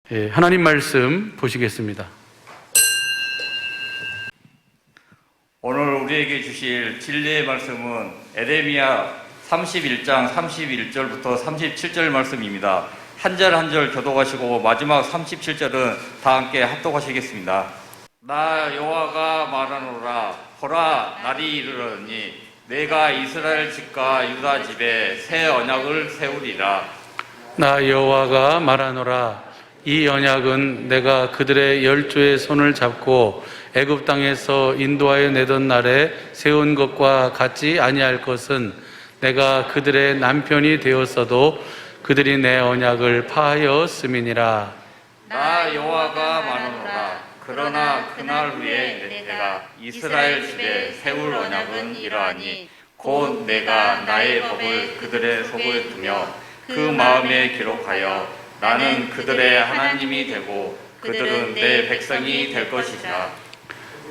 하나님 말씀 보시겠습니다. 오늘 우리에게 주실 진리의 말씀은 에레미야 31장 31절부터 37절 말씀입니다. 한 절 한 절 교독하시고 마지막 37절은 다 함께 합독하시겠습니다. 나 여호와가 말하노라. 보라, 날이 이르렀니 내가 이스라엘 집과 유다 집에 새 언약을 세우리라. 나 여호와가 말하노라. 이 언약은 내가 그들의 열조의 손을 잡고 애굽 땅에서 인도하여 내던 날에 세운 것과 같지 아니할 것은 내가 그들의 남편이 되었어도 그들이 내 언약을 파하였음이니라. 나 여호와가 말하노라. 그러나 그날 후에 내가 이스라엘 집에 세울 언약은 이러하니 곧 내가 나의 법을 그들의 속에 두며 그 마음에 기록하여 나는 그들의 하나님이 되고 그들은 내 백성이 될 것이라.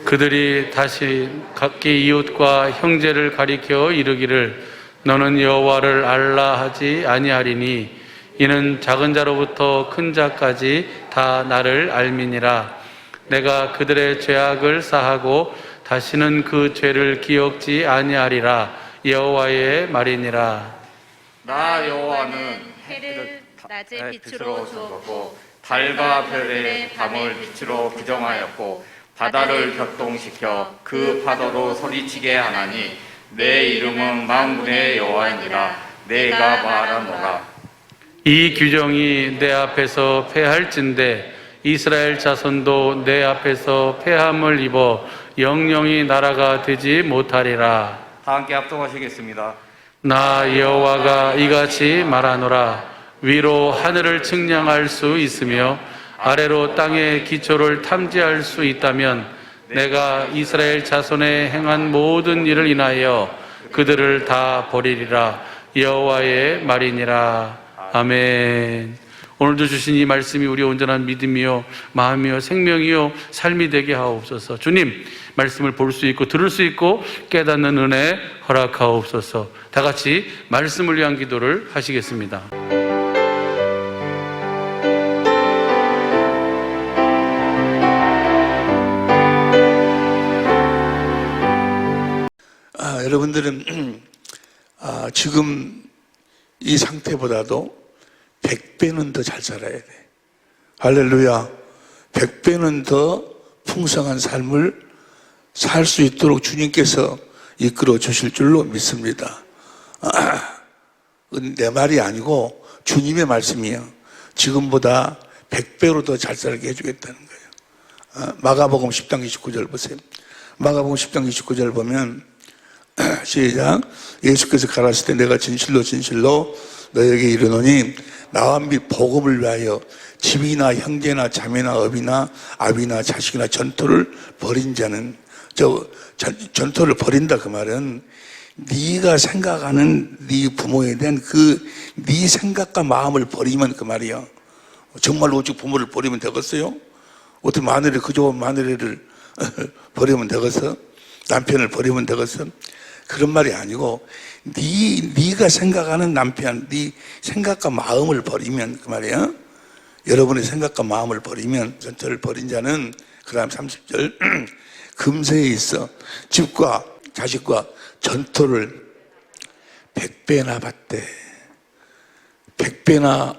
그들이 다시 각기 이웃과 형제를 가리켜 이르기를 너는 여호와를 알라 하지 아니하리니 이는 작은 자로부터 큰 자까지 다 나를 알미니라. 내가 그들의 죄악을 사하고 다시는 그 죄를 기억지 아니하리라. 여호와의 말이니라. 나 여호와는 해를 낮의 빛으로 주었고 달과 별의 밤을 빛으로 규정하였고 바다를 격동시켜 그 파도로 소리치게 하나니 내 이름은 만군의 여호와니라. 내가 말하노라. 이 규정이 내 앞에서 패할진대 이스라엘 자손도 내 앞에서 패함을 입어 영영이 나라가 되지 못하리라. 다 함께 합독하시겠습니다. 나 여호와가 이같이 말하노라. 위로 하늘을 측량할 수 있으며 아래로 땅의 기초를 탐지할 수 있다면 내가 이스라엘 자손에 행한 모든 일을 인하여 그들을 다 버리리라. 여호와의 말이니라. 아멘. 오늘도 주신 이 말씀이 우리 온전한 믿음이요 마음이요 생명이요 삶이 되게 하옵소서. 주님 말씀을 볼 수 있고 들을 수 있고 깨닫는 은혜 허락하옵소서. 다 같이 말씀을 위한 기도를 하시겠습니다. 여러분들은 지금 이 상태보다도 100배는 더 잘 살아야 돼. 할렐루야. 100배는 더 풍성한 삶을 살 수 있도록 주님께서 이끌어 주실 줄로 믿습니다. 내 말이 아니고 주님의 말씀이에요. 지금보다 100배로 더 잘 살게 해주겠다는 거예요. 마가복음 10장 29절 보세요. 마가복음 10장 29절 보면 시작. 예수께서 가라사대 때 내가 진실로 진실로 너에게 이르노니 나와 및 복음을 위하여 집이나 형제나 자매나 업이나 아비나 자식이나 전토를 벌인 자는 전토를 벌인다. 그 말은 네가 생각하는 네 부모에 대한 네 생각과 마음을 버리면 그 말이야. 정말로 오직 부모를 버리면 되겠어요? 어떻게 마누라 그저 마누라를 버리면 되겠어? 남편을 버리면 되겠어? 그런 말이 아니고 네가 생각하는 남편, 네 생각과 마음을 버리면 그 말이야. 여러분의 생각과 마음을 버리면 전토를 벌인 자는 그 다음 30절 금세에 있어 집과 자식과 전토를 100배나 받되 100배나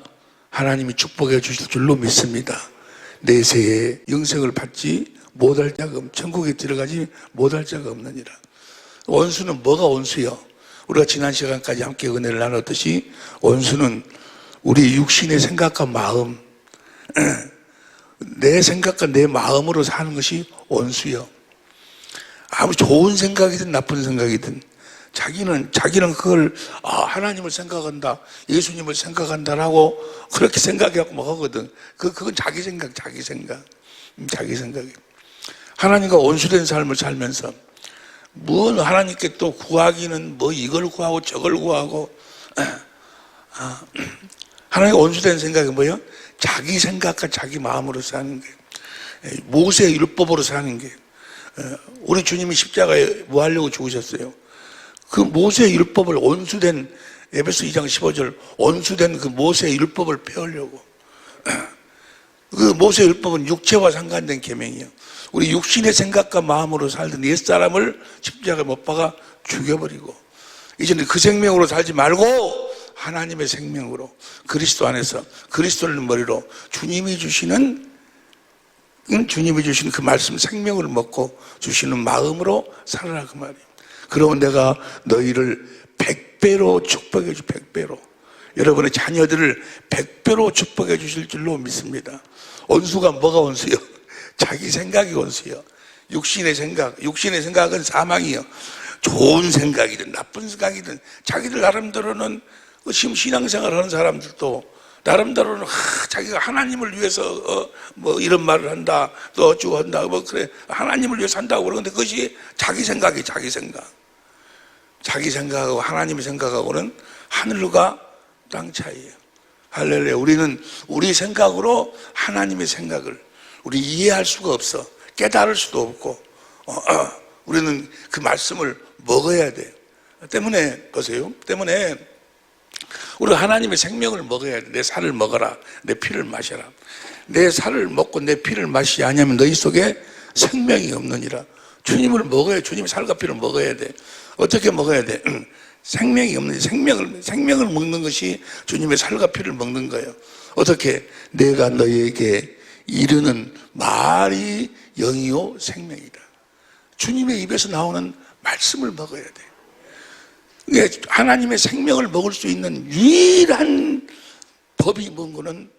하나님이 축복해 주실 줄로 믿습니다. 내세에 영생을 받지 못할 자가 천국에 들어가지 못할 자가 없느니라. 원수는 뭐가 원수요? 우리가 지난 시간까지 함께 은혜를 나눴듯이 원수는 우리 육신의 생각과 마음, 내 생각과 내 마음으로 사는 것이 원수요. 아무리 좋은 생각이든 나쁜 생각이든 자기는 그걸 하나님을 생각한다, 예수님을 생각한다라고 그렇게 생각해갖고 뭐 하거든. 그건 자기 생각이에요. 하나님과 원수된 삶을 살면서 하나님께 또 구하기는 이걸 구하고 저걸 구하고 하나님과 원수된 생각이 뭐예요? 자기 생각과 자기 마음으로 사는 거예요. 모세의 율법으로 사는 게 우리 주님이 십자가에 뭐 하려고 죽으셨어요? 그 모세의 율법을 원수된 에베소 2장 15절 원수된 그 모세의 율법을 폐하려고 그 모세율법은 육체와 상관된 계명이에요. 우리 육신의 생각과 마음으로 살던 옛사람을 십자가에 못 박아 죽여버리고 이제는 그 생명으로 살지 말고 하나님의 생명으로 그리스도 안에서 그리스도를 머리로 주님이 주시는 그 말씀 생명을 먹고 주시는 마음으로 살아라 그 말이에요. 그러면 내가 너희를 100배로 축복해 주 100배로 여러분의 자녀들을 100배로 축복해 주실 줄로 믿습니다. 원수가 뭐가 원수요? 자기 생각이 원수요. 육신의 생각은 사망이요. 좋은 생각이든 나쁜 생각이든 자기들 나름대로는 신앙생활 하는 사람들도 나름대로는 자기가 하나님을 위해서 뭐 이런 말을 한다 또 어쩌고 한다 뭐 그래 하나님을 위해서 한다고 그러는데 그것이 자기 생각이 자기 생각하고 하나님의 생각하고는 하늘과 땅 차이예요. 할렐루야. 우리는 우리 생각으로 하나님의 생각을 우리 이해할 수가 없어. 깨달을 수도 없고 우리는 그 말씀을 먹어야 돼요. 때문에 우리가 하나님의 생명을 먹어야 돼. 내 살을 먹어라. 내 피를 마셔라. 내 살을 먹고 내 피를 마시지 않으면 너희 속에 생명이 없느니라. 주님을 먹어야 주님의 살과 피를 먹어야 돼. 어떻게 먹어야 돼? 생명이 없는 생명을 먹는 것이 주님의 살과 피를 먹는 거예요. 어떻게? 내가 너희에게 이르는 말이 영이요 생명이다. 주님의 입에서 나오는 말씀을 먹어야 돼. 하나님의 생명을 먹을 수 있는 유일한 법이 뭔가는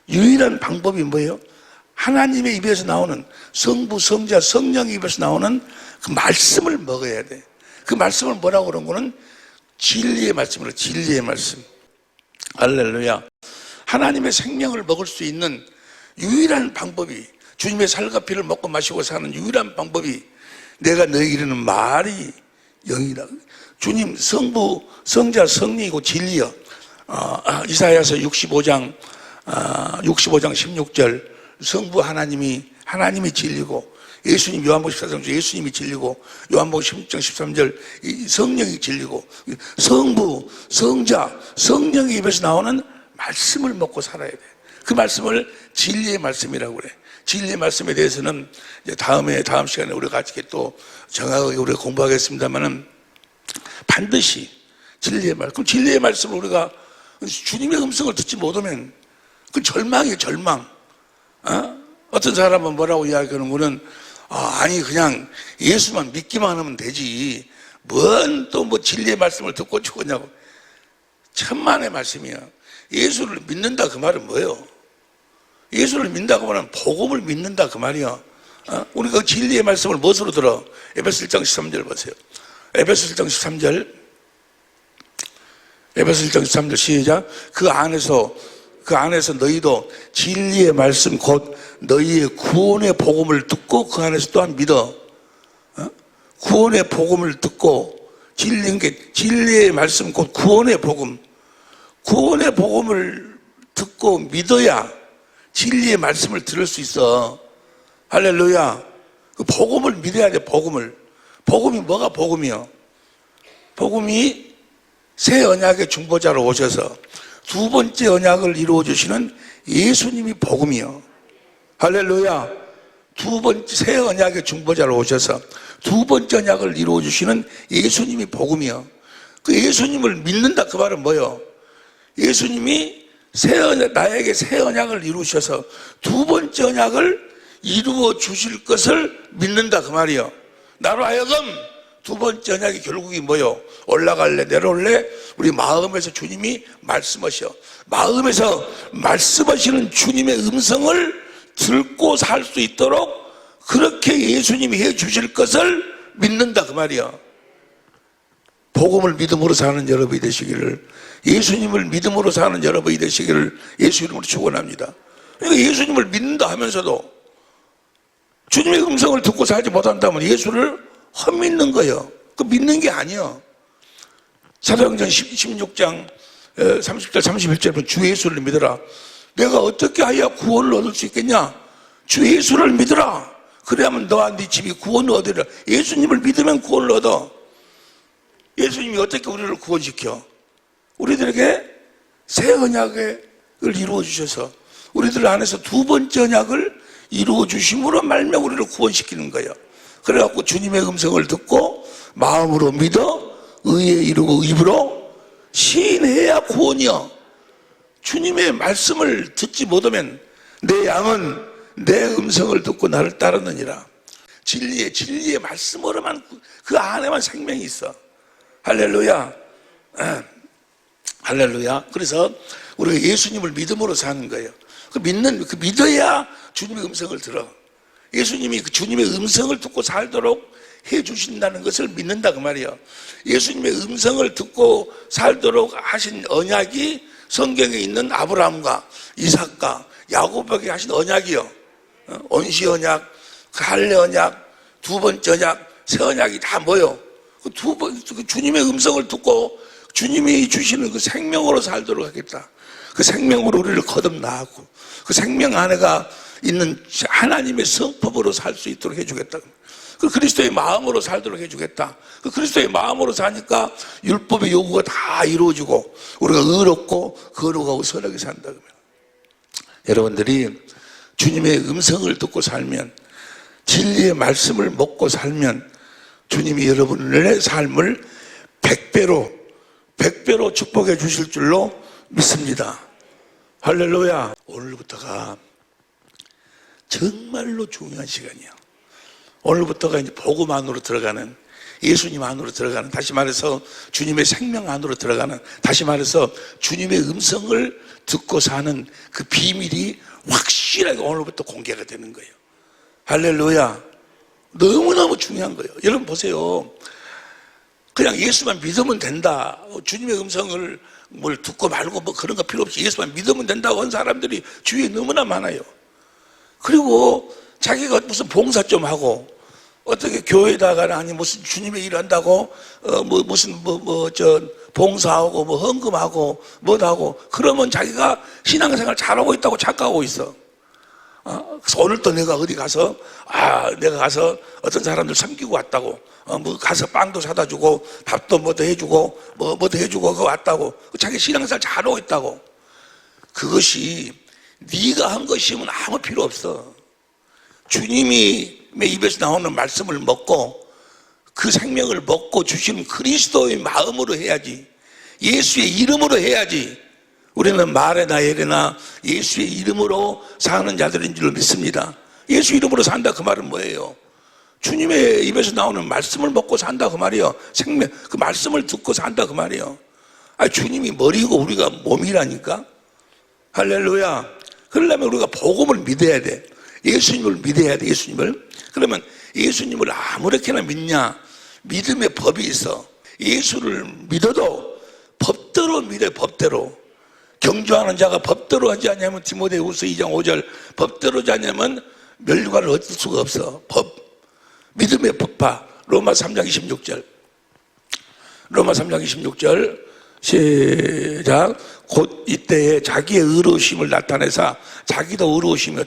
유일한 방법이 뭐예요? 하나님의 입에서 나오는 성부, 성자, 성령의 입에서 나오는 그 말씀을 먹어야 돼. 그 말씀을 뭐라고 그런 거는 진리의 말씀으로 진리의 말씀. 할렐루야. 하나님의 생명을 먹을 수 있는 유일한 방법이 주님의 살과 피를 먹고 마시고 사는 유일한 방법이 내가 너에게 이르는 말이 영이라. 주님 성부, 성자, 성령이고 진리여. 이사야서 65장 16절 성부 하나님이 진리고 예수님 요한복음 14장 예수님이 진리고 요한복음 16장 13절 성령이 진리고 성부, 성자, 성령의 입에서 나오는 말씀을 먹고 살아야 돼. 그 말씀을 진리의 말씀이라고 그래. 진리의 말씀에 대해서는 이제 다음 시간에 우리가 같이 또 정확하게 우리가 공부하겠습니다만은 반드시 진리의 말씀. 그럼 진리의 말씀을 우리가 주님의 음성을 듣지 못하면 그 절망이에요, 절망. 어떤 사람은 뭐라고 이야기하는 거는 아니 그냥 예수만 믿기만 하면 되지 뭔 또 뭐 진리의 말씀을 듣고 죽었냐고. 천만의 말씀이야. 예수를 믿는다 그 말은 뭐예요? 예수를 믿는다고 하면 복음을 믿는다 그 말이야. 우리가 그 진리의 말씀을 무엇으로 들어? 에베소 1장 13절 보세요. 에베소 1장 13절 시작. 그 안에서 너희도 진리의 말씀 곧 너희의 구원의 복음을 듣고 그 안에서 또한 믿어. 구원의 복음을 듣고 진리의 말씀 곧 구원의 복음을 듣고 믿어야 진리의 말씀을 들을 수 있어. 할렐루야. 그 복음을 믿어야 돼. 복음이 뭐가 복음이요? 복음이 새 언약의 중보자로 오셔서 두 번째 언약을 이루어 주시는 예수님이 복음이요. 할렐루야. 새 언약의 중보자로 오셔서 두 번째 언약을 이루어 주시는 예수님이 복음이요. 그 예수님을 믿는다 그 말은 뭐요? 예수님이 나에게 새 언약을 이루셔서 두 번째 언약을 이루어 주실 것을 믿는다 그 말이요. 나로 하여금 두 번째 언약이 결국이 뭐요? 올라갈래 내려올래? 우리 마음에서 주님이 말씀하셔. 마음에서 말씀하시는 주님의 음성을 듣고 살 수 있도록 그렇게 예수님이 해 주실 것을 믿는다 그 말이야. 복음을 믿음으로 사는 여러분이 되시기를, 예수님을 믿음으로 사는 여러분이 되시기를 예수 이름으로 축원합니다. 그러니까 예수님을 믿는다 하면서도 주님의 음성을 듣고 살지 못한다면 예수를 헛믿는 거예요. 그 믿는 게 아니에요. 사도행전 16장 30절 31절 보면 주 예수를 믿어라. 내가 어떻게 하여 구원을 얻을 수 있겠냐? 주 예수를 믿어라. 그래야만 너와 네 집이 구원을 얻으리라. 예수님을 믿으면 구원을 얻어. 예수님이 어떻게 우리를 구원시켜? 우리들에게 새 언약의 이루어 주셔서 우리들 안에서 두 번째 언약을 이루어 주심으로 말미암아 우리를 구원시키는 거예요. 그래갖고 주님의 음성을 듣고 마음으로 믿어 의에 이르고 입으로 시인해야 구원이요. 주님의 말씀을 듣지 못하면 내 양은 내 음성을 듣고 나를 따르느니라. 진리의 말씀으로만 그 안에만 생명이 있어. 할렐루야. 할렐루야. 그래서 우리가 예수님을 믿음으로 사는 거예요. 믿어야 주님의 음성을 들어. 예수님이 그 주님의 음성을 듣고 살도록 해 주신다는 것을 믿는다 그 말이에요. 예수님의 음성을 듣고 살도록 하신 언약이 성경에 있는 아브라함과 이삭과 야곱에게 하신 언약이요. 온시 언약, 할례 언약, 두 번째 언약, 새 언약이 다 뭐요? 그 주님의 음성을 듣고 주님이 주시는 그 생명으로 살도록 하겠다. 그 생명으로 우리를 거듭나고 그 생명 안에가 있는 하나님의 성품으로 살 수 있도록 해주겠다. 그 그리스도의 마음으로 살도록 해주겠다. 그 그리스도의 마음으로 사니까 율법의 요구가 다 이루어지고 우리가 의롭고 거룩하고 선하게 산다. 여러분들이 주님의 음성을 듣고 살면, 진리의 말씀을 먹고 살면 주님이 여러분의 삶을 100배로 축복해 주실 줄로 믿습니다. 할렐루야. 오늘부터가 정말로 중요한 시간이에요. 오늘부터가 이제 복음 안으로 들어가는, 예수님 안으로 들어가는, 다시 말해서 주님의 생명 안으로 들어가는, 다시 말해서 주님의 음성을 듣고 사는 그 비밀이 확실하게 오늘부터 공개가 되는 거예요. 할렐루야. 너무너무 중요한 거예요. 여러분 보세요. 그냥 예수만 믿으면 된다. 주님의 음성을 뭘 듣고 말고 뭐 그런 거 필요 없이 예수만 믿으면 된다고 한 사람들이 주위에 너무나 많아요. 그리고 자기가 무슨 봉사 좀 하고 어떻게 교회에다가 아니 무슨 주님의 일을 한다고 봉사하고 뭐 헌금하고 뭐도 하고 그러면 자기가 신앙생활 잘하고 있다고 착각하고 있어. 그래서 오늘 또 내가 어디 가서 내가 가서 어떤 사람들 섬기고 왔다고 뭐 가서 빵도 사다 주고 밥도 뭐도 해주고 뭐도 해주고 그거 왔다고 자기 신앙생활 잘하고 있다고. 그것이 네가 한 것이면 아무 필요 없어. 주님이 입에서 나오는 말씀을 먹고 그 생명을 먹고 주시는 그리스도의 마음으로 해야지, 예수의 이름으로 해야지. 우리는 말에나 예래나 예수의 이름으로 사는 자들인 줄 믿습니다. 예수 이름으로 산다 그 말은 뭐예요? 주님의 입에서 나오는 말씀을 먹고 산다 그 말이에요. 생명, 그 말씀을 듣고 산다 그 말이에요. 주님이 머리고 우리가 몸이라니까. 할렐루야. 그러려면 우리가 복음을 믿어야 돼. 예수님을 믿어야 돼. 예수님을. 그러면 예수님을 아무렇게나 믿냐? 믿음의 법이 있어. 예수를 믿어도 법대로 믿어요. 법대로. 경주하는 자가 법대로 하지 않냐면 디모데후서 2장 5절 법대로 하지 않냐면 멸류관을 얻을 수가 없어. 법. 믿음의 법파. 로마 3장 26절. 로마 3장 26절 시작. 곧 이때에 자기의 의로우심을 나타내사 자기도 의로우시며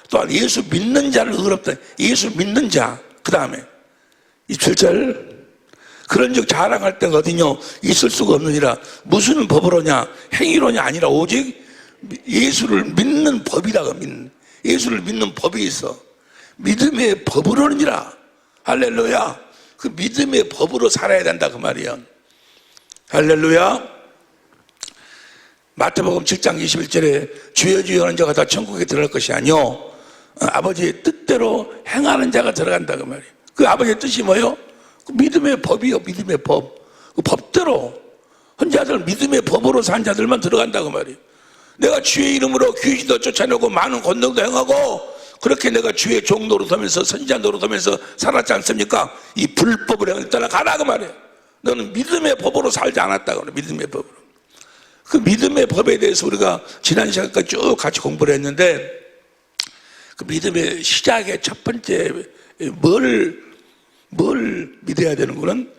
또한 예수 믿는 자를 의롭다. 예수 믿는 자. 그 다음에 27절 그런즉 자랑할 때가 어디뇨 있을 수가 없느니라. 무슨 법으로냐 행위로냐 아니라 오직 예수를 믿는 법이라고. 믿는 예수를 믿는 법이 있어. 믿음의 법으로니라. 할렐루야. 그 믿음의 법으로 살아야 된다 그 말이야. 할렐루야. 마태복음 7장 21절에 주여 주여 하는 자가 다 천국에 들어갈 것이 아니요 아버지의 뜻대로 행하는 자가 들어간다 그 말이에요. 그 아버지의 뜻이 뭐예요? 그 믿음의 법이요. 믿음의 법. 그 법대로 한 자들 믿음의 법으로 산 자들만 들어간다 그 말이에요. 내가 주의 이름으로 귀신도 쫓아내고 많은 권능도 행하고 그렇게 내가 주의 종 노릇하면서 선지자 노릇하면서 살았지 않습니까? 이 불법을 행하는 따라가라 그 말이에요. 너는 믿음의 법으로 살지 않았다고 그래. 믿음의 법으로. 그 믿음의 법에 대해서 우리가 지난 시간까지 쭉 같이 공부를 했는데 그 믿음의 시작의 첫 번째 뭘 믿어야 되는 거는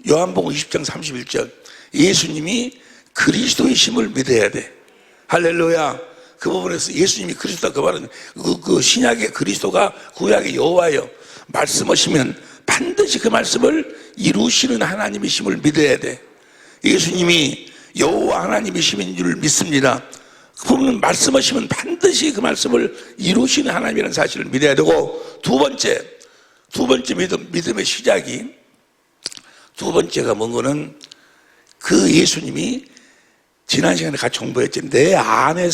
요한복음 20장 31절 예수님이 그리스도이심을 믿어야 돼. 할렐루야. 그 부분에서 예수님이 그리스도다 그 말은 그 신약의 그리스도가 구약의 여호와예요. 말씀하시면 반드시 그 말씀을 이루시는 하나님이심을 믿어야 돼. 예수님이 여호와 하나님이심인 줄 믿습니다. 그분은 말씀하시면 반드시 그 말씀을 이루시는 하나님이라는 사실을 믿어야 되고, 두 번째 믿음의 시작이, 두 번째가 뭔가는 그 예수님이 지난 시간에 같이 공부했지, 내 안에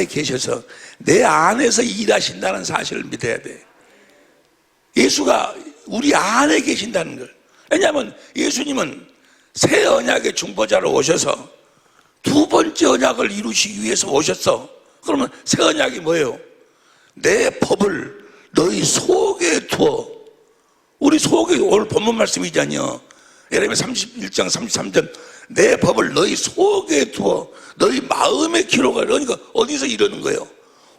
계셔서 내 안에서 일하신다는 사실을 믿어야 돼. 예수가 우리 안에 계신다는 걸. 왜냐하면 예수님은 새 언약의 중보자로 오셔서 두 번째 언약을 이루시기 위해서 오셨어. 그러면 새 언약이 뭐예요? 내 법을 너희 속에 두어. 우리 속에, 오늘 본문 말씀이잖아요. 예레미야 31장 33절, 내 법을 너희 속에 두어 너희 마음에 기록하라. 그러니까 어디서 이러는 거예요?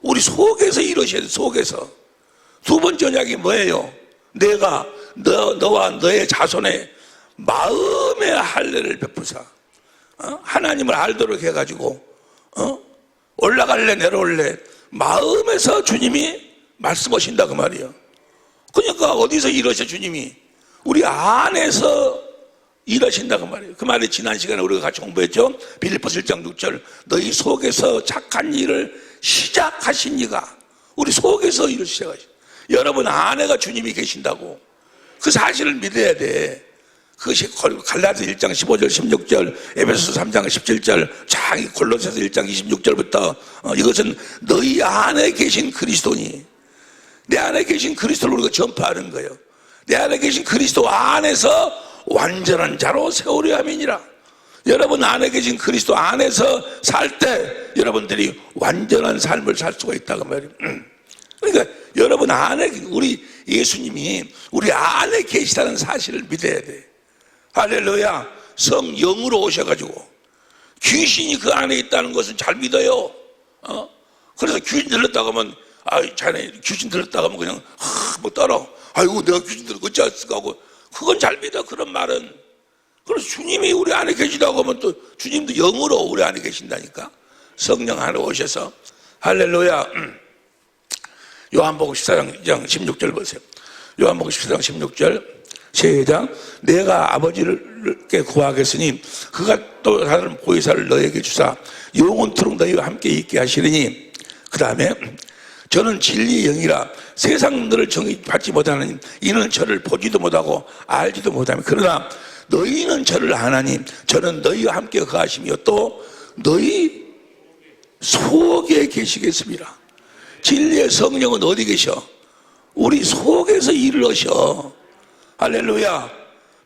우리 속에서 이러셔야 돼. 속에서. 두 번째 언약이 뭐예요? 내가 너와 너의 자손의 마음의 할례를 베푸사, 하나님을 알도록 해가지고 올라갈래 내려올래 마음에서 주님이 말씀하신다 그 말이에요. 그러니까 어디서 이러셔? 주님이 우리 안에서 일하신다 그 말이에요. 그 말이 지난 시간에 우리가 같이 공부했죠. 빌립보서 1장 6절, 너희 속에서 착한 일을 시작하신 이가 우리 속에서 일을 시작하신, 여러분 안에가 주님이 계신다고 그 사실을 믿어야 돼. 그것이 갈라디아 1장 15절 16절, 에베소서 3장 17절, 자기 골로새서 1장 26절부터 이것은 너희 안에 계신 그리스도니, 내 안에 계신 그리스도를 우리가 전파하는 거예요. 내 안에 계신 그리스도 안에서 완전한 자로 세우려 함이니라. 여러분 안에 계신 그리스도 안에서 살 때 여러분들이 완전한 삶을 살 수가 있다고 말이에요. 그러니까 여러분 안에, 우리 예수님이 우리 안에 계시다는 사실을 믿어야 돼. 할렐루야. 성령으로 오셔가지고 귀신이 그 안에 있다는 것은 잘 믿어요. 그래서 귀신 들렸다고 하면, 자네 귀신 들렸다고 하면 그냥 뭐 따라, 아이고 내가 귀신 들었고 어찌했을까 하고, 그건 잘 믿어. 그런 말은. 그래서 주님이 우리 안에 계시다고 하면 또 주님도 영으로 우리 안에 계신다니까. 성령 안에 오셔서. 할렐루야. 요한복음 14장 16절 보세요. 요한복음 14장 16절 시작. 내가 아버지께 구하겠으니 그가 또 다른 보혜사를 너에게 주사 영원토록 너희와 함께 있게 하시리니, 그 다음에 저는 진리의 영이라 세상 너를 정의 받지 못하는 이는 저를 보지도 못하고 알지도 못하며, 그러나 너희는 저를 아나니 저는 너희와 함께 거하시며 또 너희 속에 계시겠습니다. 진리의 성령은 어디 계셔? 우리 속에서 일을 하셔. 할렐루야.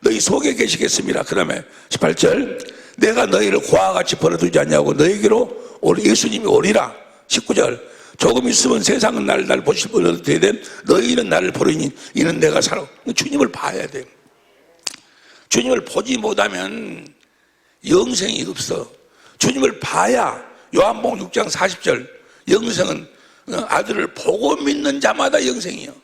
너희 속에 계시겠습니다. 그 다음에 18절, 내가 너희를 고와 같이 버려두지 않냐고 너희에게로 예수님이 오리라. 19절, 조금 있으면 세상은 날 보실 분을 되되 너희는 나를 보리니 이는 내가 살아. 주님을 봐야 돼. 주님을 보지 못하면 영생이 없어. 주님을 봐야, 요한복음 6장 40절, 영생은 아들을 보고 믿는 자마다 영생이요.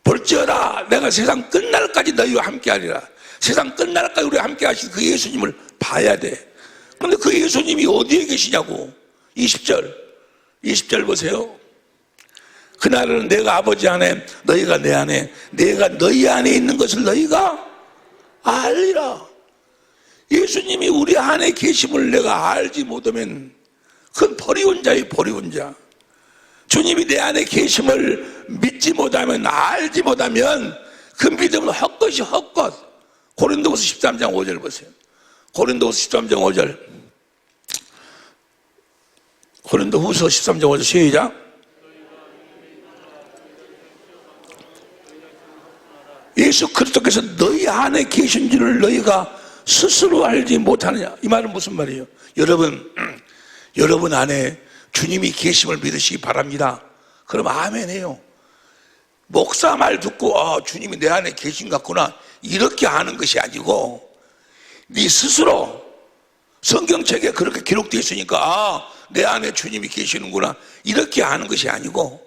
볼지어다 내가 세상 끝날까지 너희와 함께하리라. 세상 끝날까지 우리와 함께 하신 그 예수님을 봐야 돼. 그런데 그 예수님이 어디에 계시냐고. 20절 보세요. 그날은 내가 아버지 안에 너희가 내 안에, 내가 너희 안에 있는 것을 너희가 알리라. 예수님이 우리 안에 계심을 내가 알지 못하면 그건 버리운 자예요. 버리운 자. 주님이 내 안에 계심을 믿지 못하면, 알지 못하면 그 믿음은 헛것이 헛것. 고린도후서 13장 5절 보세요. 고린도후서 13장 5절. 고린도후서 13장 5절 시작. 예수 그리스도께서 너희 안에 계신 줄을 너희가 스스로 알지 못하느냐. 이 말은 무슨 말이에요? 여러분 안에 주님이 계심을 믿으시기 바랍니다. 그럼 아멘 해요. 목사 말 듣고 주님이 내 안에 계신 것 같구나 이렇게 아는 것이 아니고, 네 스스로 성경책에 그렇게 기록되어 있으니까 내 안에 주님이 계시는구나 이렇게 아는 것이 아니고,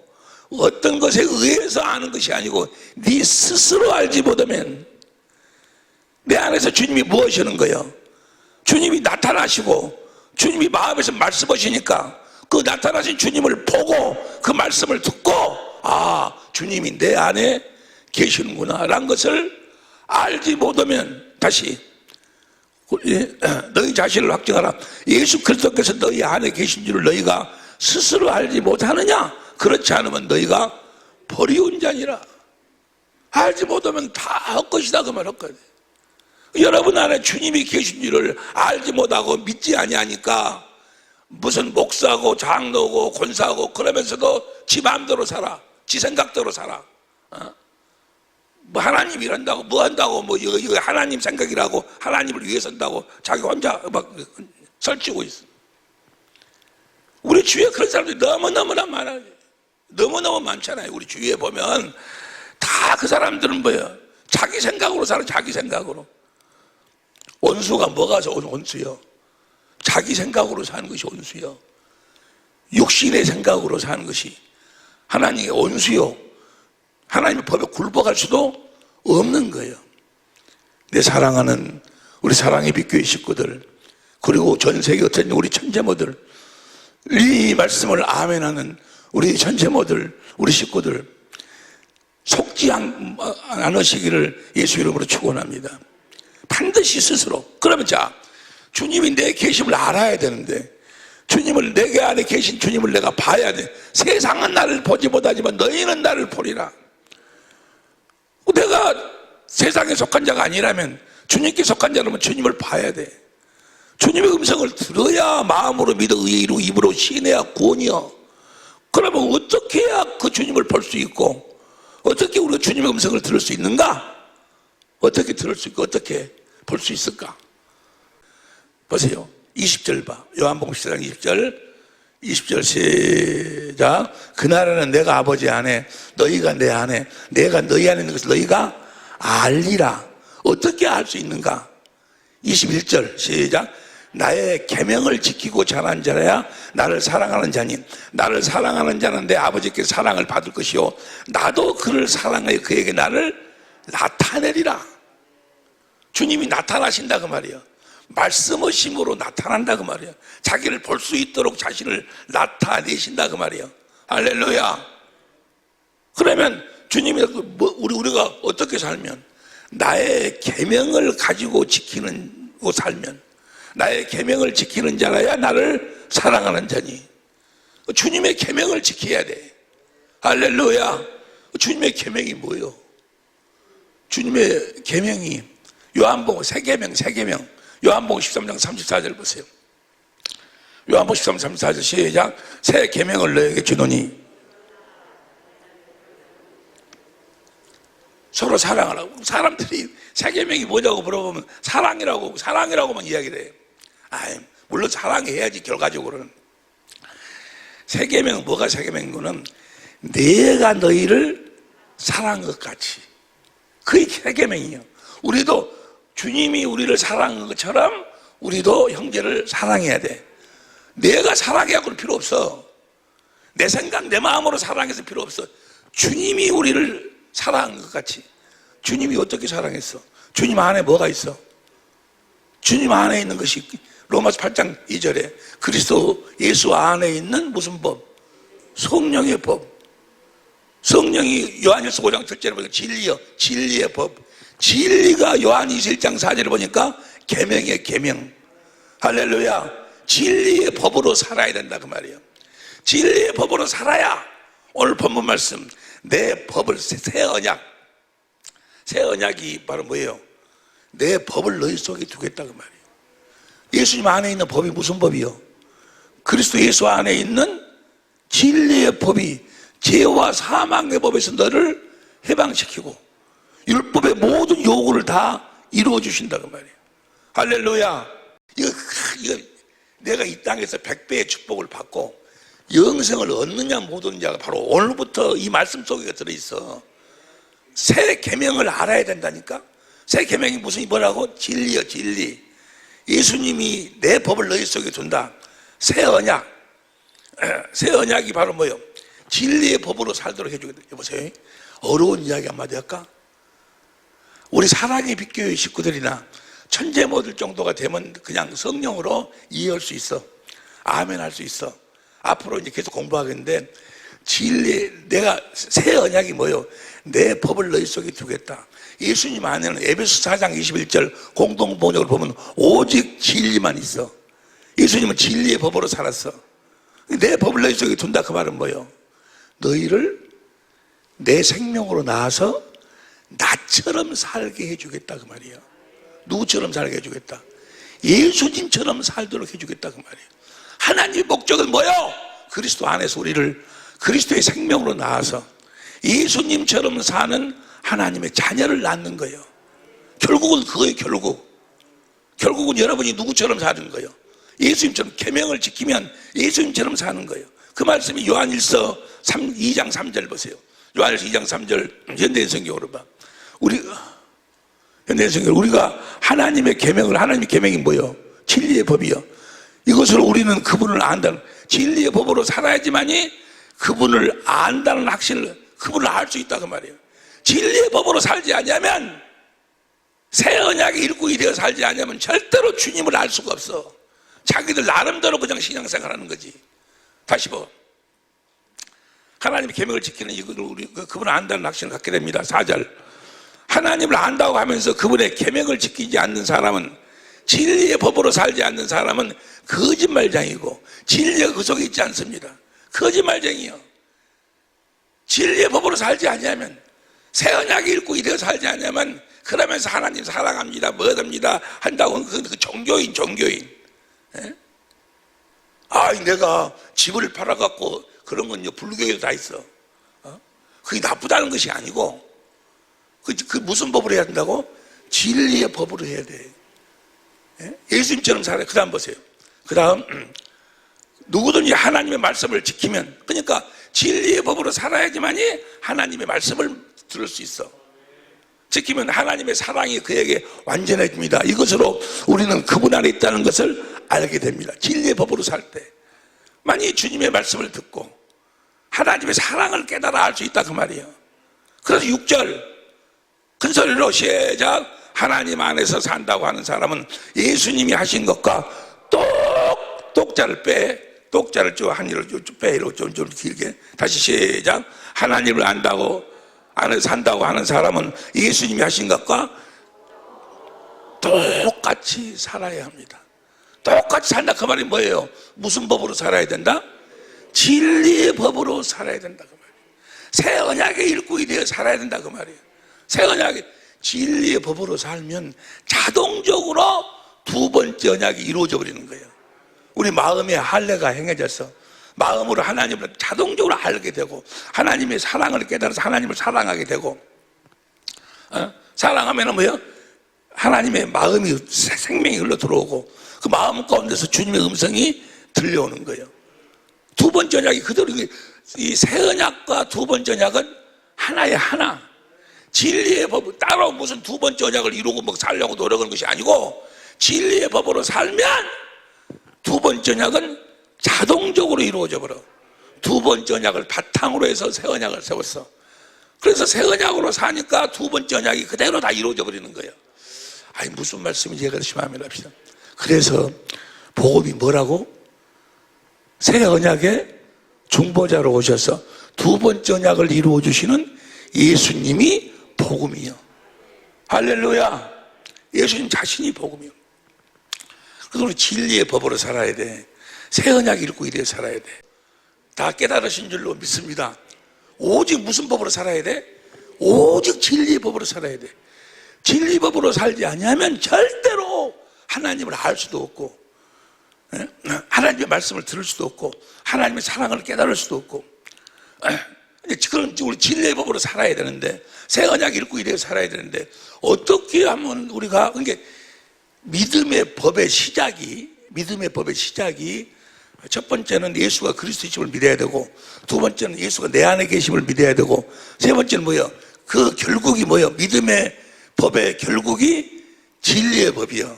어떤 것에 의해서 아는 것이 아니고 네 스스로 알지 못하면, 내 안에서 주님이 무엇이는 거예요? 주님이 나타나시고 주님이 마음에서 말씀하시니까 그 나타나신 주님을 보고 그 말씀을 듣고, 주님이 내 안에 계시는구나 라는 것을 알지 못하면, 다시 너희 자신을 확증하라. 예수 그리스도께서 너희 안에 계신 줄을 너희가 스스로 알지 못하느냐? 그렇지 않으면 너희가 버리운 자니라. 알지 못하면 다 헛것이다 그 말 헛것. 여러분 안에 주님이 계신 줄을 알지 못하고 믿지 아니하니까 무슨 목사고 장로고 권사고 그러면서도 지 마음대로 살아. 지 생각대로 살아. 뭐 하나님 이란다고 뭐 한다고 뭐 이거 하나님 생각이라고 하나님을 위해서 한다고 자기 혼자 막 설치고 있어. 우리 주위에 그런 사람들이 너무너무나 많아요. 너무너무 많잖아요. 우리 주위에 보면 다 그 사람들은 뭐예요? 자기 생각으로 살아. 자기 생각으로. 원수가 뭐가 원수요? 자기 생각으로 사는 것이 원수요. 육신의 생각으로 사는 것이 하나님의 원수요. 하나님의 법에 굴복할 수도 없는 거예요. 내 사랑하는 우리 사랑의 빛교회 식구들, 그리고 전 세계 어떤 우리 천재모들, 이 말씀을 아멘하는 우리 천재모들, 우리 식구들 속지 않으시기를 예수 이름으로 축원합니다. 반드시 스스로. 그러면 자, 주님이 내 계심을 알아야 되는데, 주님을 내게 안에 계신 주님을 내가 봐야 돼. 세상은 나를 보지 못하지만 너희는 나를 보리라. 내가 세상에 속한 자가 아니라면, 주님께 속한 자라면 주님을 봐야 돼. 주님의 음성을 들어야 마음으로 믿어 의로 입으로 시인해야 구원이요. 그러면 어떻게 해야 그 주님을 볼 수 있고, 어떻게 우리가 주님의 음성을 들을 수 있는가? 어떻게 들을 수 있고 어떻게 볼 수 있을까? 보세요. 20절 봐. 요한복음 10장 20절 시작. 그날에는 내가 아버지 안에 너희가 내 안에 내가 너희 안에 있는 것을 너희가 알리라. 어떻게 알 수 있는가? 21절 시작. 나의 계명을 지키고 자란 자라야 나를 사랑하는 자니 나를 사랑하는 자는 내 아버지께 사랑을 받을 것이요 나도 그를 사랑하여 그에게 나를 나타내리라. 주님이 나타나신다 그 말이에요. 말씀하심으로 나타난다 그 말이에요. 자기를 볼 수 있도록 자신을 나타내신다 그 말이에요. 할렐루야. 그러면 주님이 우리가 어떻게 살면, 나의 계명을 가지고 지키고 살면, 나의 계명을 지키는 자라야 나를 사랑하는 자니, 주님의 계명을 지켜야 돼. 할렐루야. 주님의 계명이 뭐예요? 주님의 계명이 요한복음 세 계명. 요한복음 13장 34절 보세요. 요한복음 13장 34절 시작. 새 계명을 너에게 주노니 서로 사랑하라고. 사람들이 새 계명이 뭐냐고 물어보면 사랑이라고만 이야기를 해요. 물론 사랑해야지. 결과적으로는 새 계명은 뭐가 새 계명인 거는 내가 너희를 사랑한 것 같이, 그게 새 계명이에요. 우리도 주님이 우리를 사랑한 것처럼 우리도 형제를 사랑해야 돼. 내가 사랑해야 그럴 필요 없어. 내 생각 내 마음으로 사랑해서 필요 없어. 주님이 우리를 사랑한 것 같이. 주님이 어떻게 사랑했어? 주님 안에 뭐가 있어? 주님 안에 있는 것이 로마서 8장 2절에 그리스도 예수 안에 있는 무슨 법? 성령의 법. 성령이 요한일서 5장 7절에 보니까 진리의 법. 진리가 요한 21장 4절에 보니까 계명의 계명. 할렐루야. 진리의 법으로 살아야 된다 그 말이에요. 진리의 법으로 살아야 오늘 본문 말씀 내 법을 새 언약이 바로 뭐예요? 내 법을 너희 속에 두겠다 그 말이에요. 예수님 안에 있는 법이 무슨 법이요? 그리스도 예수 안에 있는 진리의 법이 죄와 사망의 법에서 너를 해방시키고 율법의 모든 요구를 다 이루어 주신다 그 말이에요. 할렐루야. 이거 내가 이 땅에서 100배의 축복을 받고 영생을 얻느냐 못 얻느냐가 바로 오늘부터 이 말씀 속에 들어있어. 새 계명을 알아야 된다니까. 새 계명이 무슨 뭐라고? 진리요, 진리. 예수님이 내 법을 너희 속에 둔다. 새 언약. 새 언약이 바로 뭐예요? 진리의 법으로 살도록 해주겠다. 여보세요. 어려운 이야기 한마디 할까? 우리 사랑의 빛교회 식구들이나 천재모들 정도가 되면 그냥 성령으로 이해할 수 있어. 아멘 할 수 있어. 앞으로 이제 계속 공부하겠는데, 진리, 내가 새 언약이 뭐요? 내 법을 너희 속에 두겠다. 예수님 안에는 에베소 4장 21절 공동번역을 보면 오직 진리만 있어. 예수님은 진리의 법으로 살았어. 내 법을 너희 속에 둔다 그 말은 뭐요? 너희를 내 생명으로 낳아서 나처럼 살게 해주겠다 그 말이에요. 누구처럼 살게 해주겠다? 예수님처럼 살도록 해주겠다 그 말이에요. 하나님의 목적은 뭐요? 그리스도 안에서 우리를 그리스도의 생명으로 낳아서 예수님처럼 사는 하나님의 자녀를 낳는 거예요. 결국은 그거예요. 결국은 여러분이 누구처럼 사는 거예요? 예수님처럼 계명을 지키면 예수님처럼 사는 거예요. 그 말씀이 요한일서 2장 3절 보세요. 요한일서 2장 3절 현대인 성경으로 봐. 현대인 성경 우리가 하나님의 계명이 뭐예요? 진리의 법이요. 이것으로 우리는 그분을 안다는, 진리의 법으로 살아야지만이 그분을 안다는 확신을, 그분을 알 수 있다 그 말이에요. 진리의 법으로 살지 않으면, 새 언약의 일꾼이 되어 살지 않으면 절대로 주님을 알 수가 없어. 자기들 나름대로 그냥 신앙생활하는 거지. 다시 봐. 하나님의 계명을 지키는 이걸 우리 그분을 안다는 확신을 갖게 됩니다. 4절. 하나님을 안다고 하면서 그분의 계명을 지키지 않는 사람은, 진리의 법으로 살지 않는 사람은 거짓말쟁이고 진리가 그 속에 있지 않습니다. 거짓말쟁이요. 진리의 법으로 살지 않으면, 새 언약의 일꾼이 되어 살지 않으면, 그러면서 하나님 사랑합니다, 뭐합니다 한다고 그 종교인. 예? 내가 집을 팔아갖고 그런 건요 불교에도 다 있어. 그게 나쁘다는 것이 아니고, 그 무슨 법으로 해야 된다고? 진리의 법으로 해야 돼. 예? 예수님처럼 살아요. 그 다음 보세요. 그 다음 누구든지 하나님의 말씀을 지키면, 그러니까 진리의 법으로 살아야지만이 하나님의 말씀을 들을 수 있어. 지키면 하나님의 사랑이 그에게 완전해집니다. 이것으로 우리는 그분 안에 있다는 것을 알게 됩니다. 진리의 법으로 살 때 만약 주님의 말씀을 듣고 하나님의 사랑을 깨달아 알 수 있다 그 말이에요. 그래서 6절 큰 소리로 시작. 하나님 안에서 산다고 하는 사람은 예수님이 하신 것과 똑자를 쭉 한일을 쭉 빼로 좀 길게 다시 시작. 하나님을 안에서 산다고 하는 사람은 예수님이 하신 것과 똑같이 살아야 합니다. 똑같이 산다 그 말이 뭐예요? 무슨 법으로 살아야 된다? 진리의 법으로 살아야 된다 그 말이에요. 새 언약의 일꾼이 되어 살아야 된다 그 말이에요. 새 언약의 진리의 법으로 살면 자동적으로 두 번째 언약이 이루어져 버리는 거예요. 우리 마음의 할례가 행해져서 마음으로 하나님을 자동적으로 알게 되고, 하나님의 사랑을 깨달아서 하나님을 사랑하게 되고, 사랑하면 뭐예요? 하나님의 마음이 생명이 흘러 들어오고 그 마음 가운데서 주님의 음성이 들려오는 거예요. 두 번째 언약이 그대로, 이 새 언약과 두 번째 언약은 하나의 하나. 진리의 법, 따로 무슨 두 번째 언약을 이루고 뭐 살려고 노력하는 것이 아니고, 진리의 법으로 살면 두 번째 언약은 자동적으로 이루어져 버려. 두 번째 언약을 바탕으로 해서 새 언약을 세웠어. 그래서 새 언약으로 사니까 두 번째 언약이 그대로 다 이루어져 버리는 거예요. 무슨 말씀인지 제가 심하면 합시다. 그래서 복음이 뭐라고? 새 언약의 중보자로 오셔서 두 번째 언약을 이루어 주시는 예수님이 복음이요. 할렐루야. 예수님 자신이 복음이요. 그래서 우리 진리의 법으로 살아야 돼. 새 언약 일꾼이 되어 살아야 돼. 다 깨달으신 줄로 믿습니다. 오직 무슨 법으로 살아야 돼? 오직 진리의 법으로 살아야 돼. 진리 법으로 살지 않으면 절대로 하나님을 알 수도 없고, 하나님의 말씀을 들을 수도 없고, 하나님의 사랑을 깨달을 수도 없고. 그럼 우리 진리의 법으로 살아야 되는데, 새 언약 일꾼이 되어 살아야 되는데, 어떻게 하면 우리가, 그러니까 믿음의 법의 시작이 첫 번째는 예수가 그리스도이심을 믿어야 되고, 두 번째는 예수가 내 안에 계심을 믿어야 되고, 세 번째는 뭐예요? 그 결국이 뭐예요? 믿음의 법의 결국이 진리의 법이요.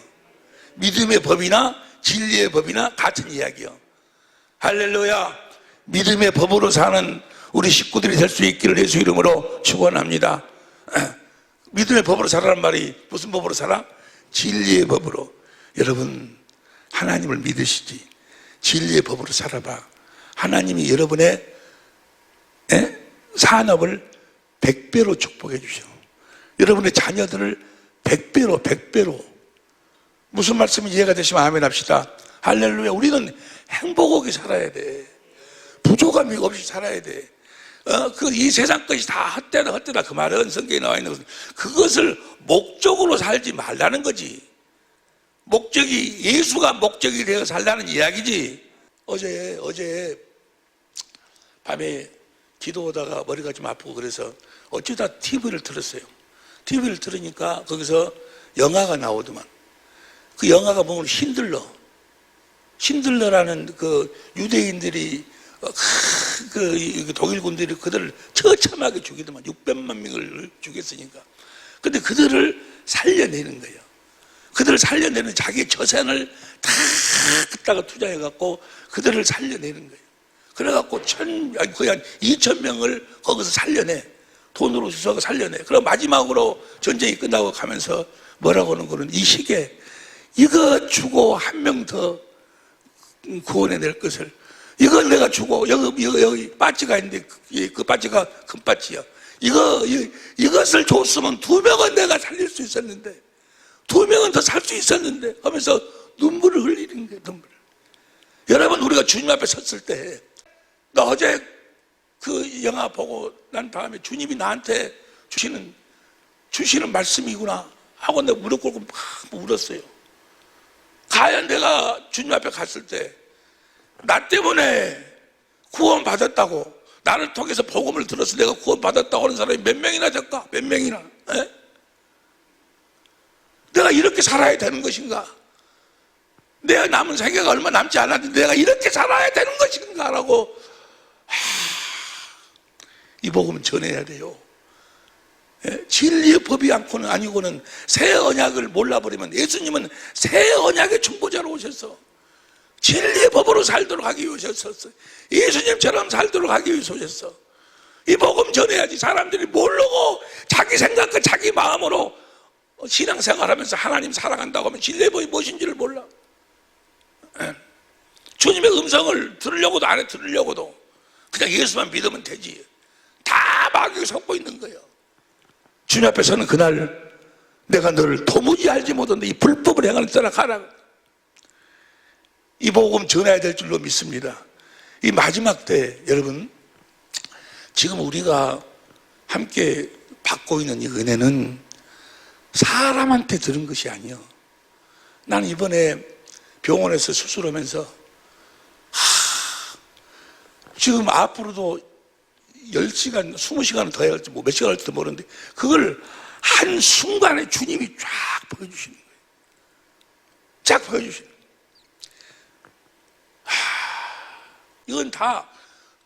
믿음의 법이나 진리의 법이나 같은 이야기요. 할렐루야. 믿음의 법으로 사는 우리 식구들이 될 수 있기를 예수 이름으로 축원합니다. 믿음의 법으로 살아란 말이 무슨 법으로 살아? 진리의 법으로. 여러분 하나님을 믿으시지 진리의 법으로 살아봐. 하나님이 여러분의 산업을 100배로 축복해 주셔. 여러분의 자녀들을 100배로. 무슨 말씀인지 이해가 되시면 아멘 합시다. 할렐루야. 우리는 행복하게 살아야 돼. 부족함이 없이 살아야 돼. 이 세상 것이 다 헛되다 그 말은 성경에 나와 있는 것은 그것을 목적으로 살지 말라는 거지. 목적이 예수가 목적이 되어 살라는 이야기지. 어제 밤에 기도하다가 머리가 좀 아프고 그래서 어쩌다 TV를 틀었어요. TV를 틀으니까 거기서 영화가 나오더만. 그 영화가 보면 신들러라는 그 유대인들이 그 독일군들이 그들을 처참하게 죽이더만. 600만 명을 죽였으니까. 근데 그들을 살려내는 거예요. 그들을 살려내는 자기 재산을 다 갖다가 투자해갖고 그들을 살려내는 거예요. 그래갖고 거의 한 2,000명을 거기서 살려내. 돈으로 주워서 살려내. 그럼 마지막으로 전쟁이 끝나고 가면서 뭐라고 하는 거는 이 시기에 이거 주고 한 명 더 구원해낼 것을 이걸 내가 주고 여기 빠지가 있는데 그 빠지가 큰 빠지야. 이것을 줬으면 2명은 내가 살릴 수 있었는데 2명은 더 살 수 있었는데 하면서 눈물을 흘리는 거예요. 눈물. 여러분 우리가 주님 앞에 섰을 때 나 어제 그 영화 보고 난 다음에 주님이 나한테 주시는 말씀이구나 하고 내가 무릎 꿇고 막 울었어요. 과연 내가 주님 앞에 갔을 때 나 때문에 구원 받았다고 나를 통해서 복음을 들어서 내가 구원 받았다고 하는 사람이 몇 명이나 될까? 몇 명이나? 에? 내가 이렇게 살아야 되는 것인가? 내가 남은 생애가 얼마 남지 않았는데 내가 이렇게 살아야 되는 것인가? 라고 이 복음은 전해야 돼요. 예? 진리의 법이 아니고는 새 언약을 몰라버리면 예수님은 새 언약의 중보자로 오셨어. 진리의 법으로 살도록 하기 위해 오셨어. 예수님처럼 살도록 하기 위해서 오셨어. 이 복음 전해야지. 사람들이 모르고 자기 생각과 자기 마음으로 신앙생활하면서 하나님 사랑한다고 하면 진리의 법이 무엇인지를 몰라. 주님의 음성을 들으려고도 안 해. 들으려고도 그냥 예수만 믿으면 되지. 다 마귀가 섞고 있는 거예요. 주님 앞에서는 그날 내가 너를 도무지 알지 못한다. 이 불법을 행하는 자라 가라. 이 복음 전해야 될 줄로 믿습니다. 이 마지막 때 여러분 지금 우리가 함께 받고 있는 이 은혜는 사람한테 들은 것이 아니요. 나는 이번에 병원에서 수술하면서 지금 앞으로도 10시간, 20시간은 더 해야 할지 몇 시간 할지도 모르는데 그걸 한순간에 주님이 쫙 보여주시는 거예요. 쫙 보여주시는 거예요. 이건 다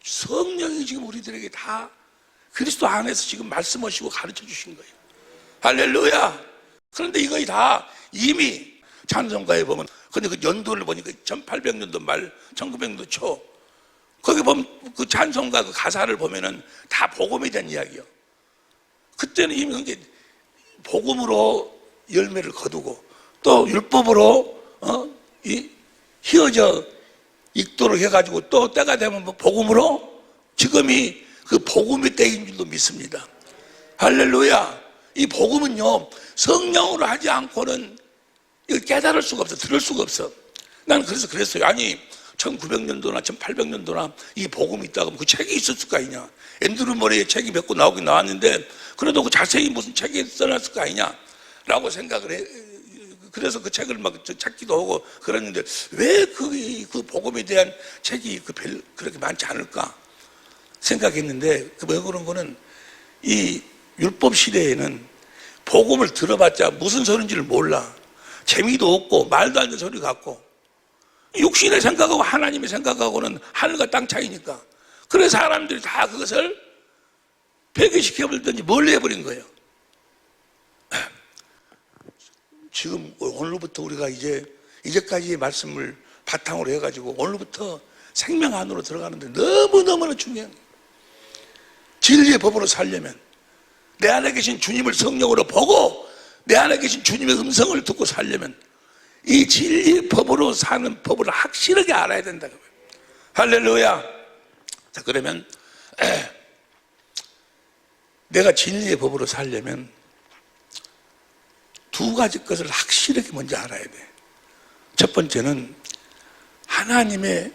성령이 지금 우리들에게 다 그리스도 안에서 지금 말씀하시고 가르쳐 주신 거예요. 할렐루야. 그런데 이거 다 이미 찬송가에 보면 근데 그 연도를 보니까 1800년도 말 1900년도 초 거기 보면 그 찬송가 그 가사를 보면은 다 복음이 된 이야기요. 그때는 이미 이게 복음으로 열매를 거두고 또 율법으로 휘어져 익도록 해가지고 또 때가 되면 복음으로 지금이 그 복음의 때인 줄도 믿습니다. 할렐루야. 이 복음은요 성령으로 하지 않고는 이걸 깨달을 수가 없어. 들을 수가 없어. 나는 그래서 그랬어요. 아니 1900년도나 1800년도나 이 복음이 있다고 하면 그 책이 있었을 거 아니냐. 앤드루 머리의 책이 몇 권 나오긴 나왔는데 그래도 그 자세히 무슨 책에 써놨을 거 아니냐 라고 생각을 해. 그래서 그 책을 막 찾기도 하고 그랬는데 왜 그 복음에 대한 책이 그렇게 많지 않을까 생각했는데 왜 그런 거는 이 율법 시대에는 복음을 들어봤자 무슨 소리인지를 몰라. 재미도 없고 말도 안 되는 소리 같고 육신의 생각하고 하나님의 생각하고는 하늘과 땅 차이니까 그래서 사람들이 다 그것을 폐기시켜버리든지 멀리 해버린 거예요. 지금 오늘부터 우리가 이제까지의 말씀을 바탕으로 해가지고 오늘부터 생명 안으로 들어가는데 너무너무나 중요한 거예요. 진리의 법으로 살려면 내 안에 계신 주님을 성령으로 보고 내 안에 계신 주님의 음성을 듣고 살려면 이 진리의 법으로 사는 법을 확실하게 알아야 된다고요. 할렐루야. 자, 그러면 내가 진리의 법으로 살려면 두 가지 것을 확실하게 먼저 알아야 돼. 첫 번째는 하나님의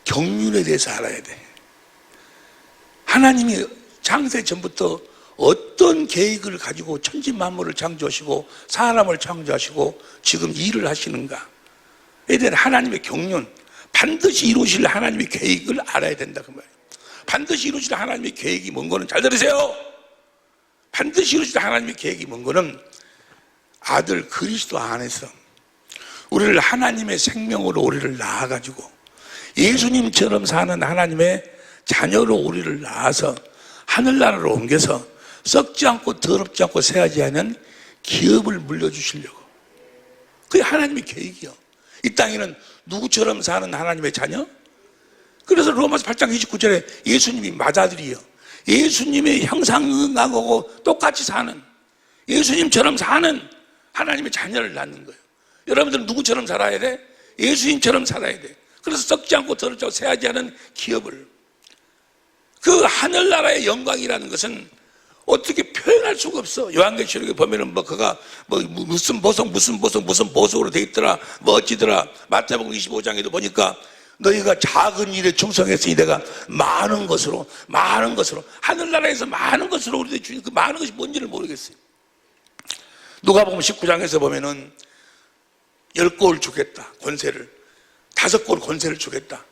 경륜에 대해서 알아야 돼. 하나님이 창세 전부터 어떤 계획을 가지고 천지 만물을 창조하시고 사람을 창조하시고 지금 일을 하시는가에 대한 하나님의 경륜, 반드시 이루실 하나님의 계획을 알아야 된다 그 말이에요. 반드시 이루실 하나님의 계획이 뭔 거는 잘 들으세요. 반드시 이루실 하나님의 계획이 뭔 거는 아들 그리스도 안에서 우리를 하나님의 생명으로 우리를 낳아가지고 예수님처럼 사는 하나님의 자녀로 우리를 낳아서 하늘나라로 옮겨서 썩지 않고 더럽지 않고 새하지 않은 기업을 물려주시려고. 그게 하나님의 계획이요. 이 땅에는 누구처럼 사는 하나님의 자녀? 그래서 로마서 8장 29절에 예수님이 맏아들이요, 예수님의 형상하고 똑같이 사는, 예수님처럼 사는 하나님의 자녀를 낳는 거예요. 여러분들은 누구처럼 살아야 돼? 예수님처럼 살아야 돼. 그래서 썩지 않고 더럽지 않고 새하지 않은 기업을. 그 하늘나라의 영광이라는 것은 어떻게 표현할 수가 없어. 요한계시록에 보면은 그가 무슨 보석으로 돼 있더라, 어찌더라. 마태복음 25장에도 보니까 너희가 작은 일에 충성했으니 내가 많은 것으로 하늘나라에서 많은 것으로 우리들 주신 그 많은 것이 뭔지를 모르겠어요. 누가복음 19장에서 보면은 10골 주겠다, 권세를. 5골 권세를 주겠다.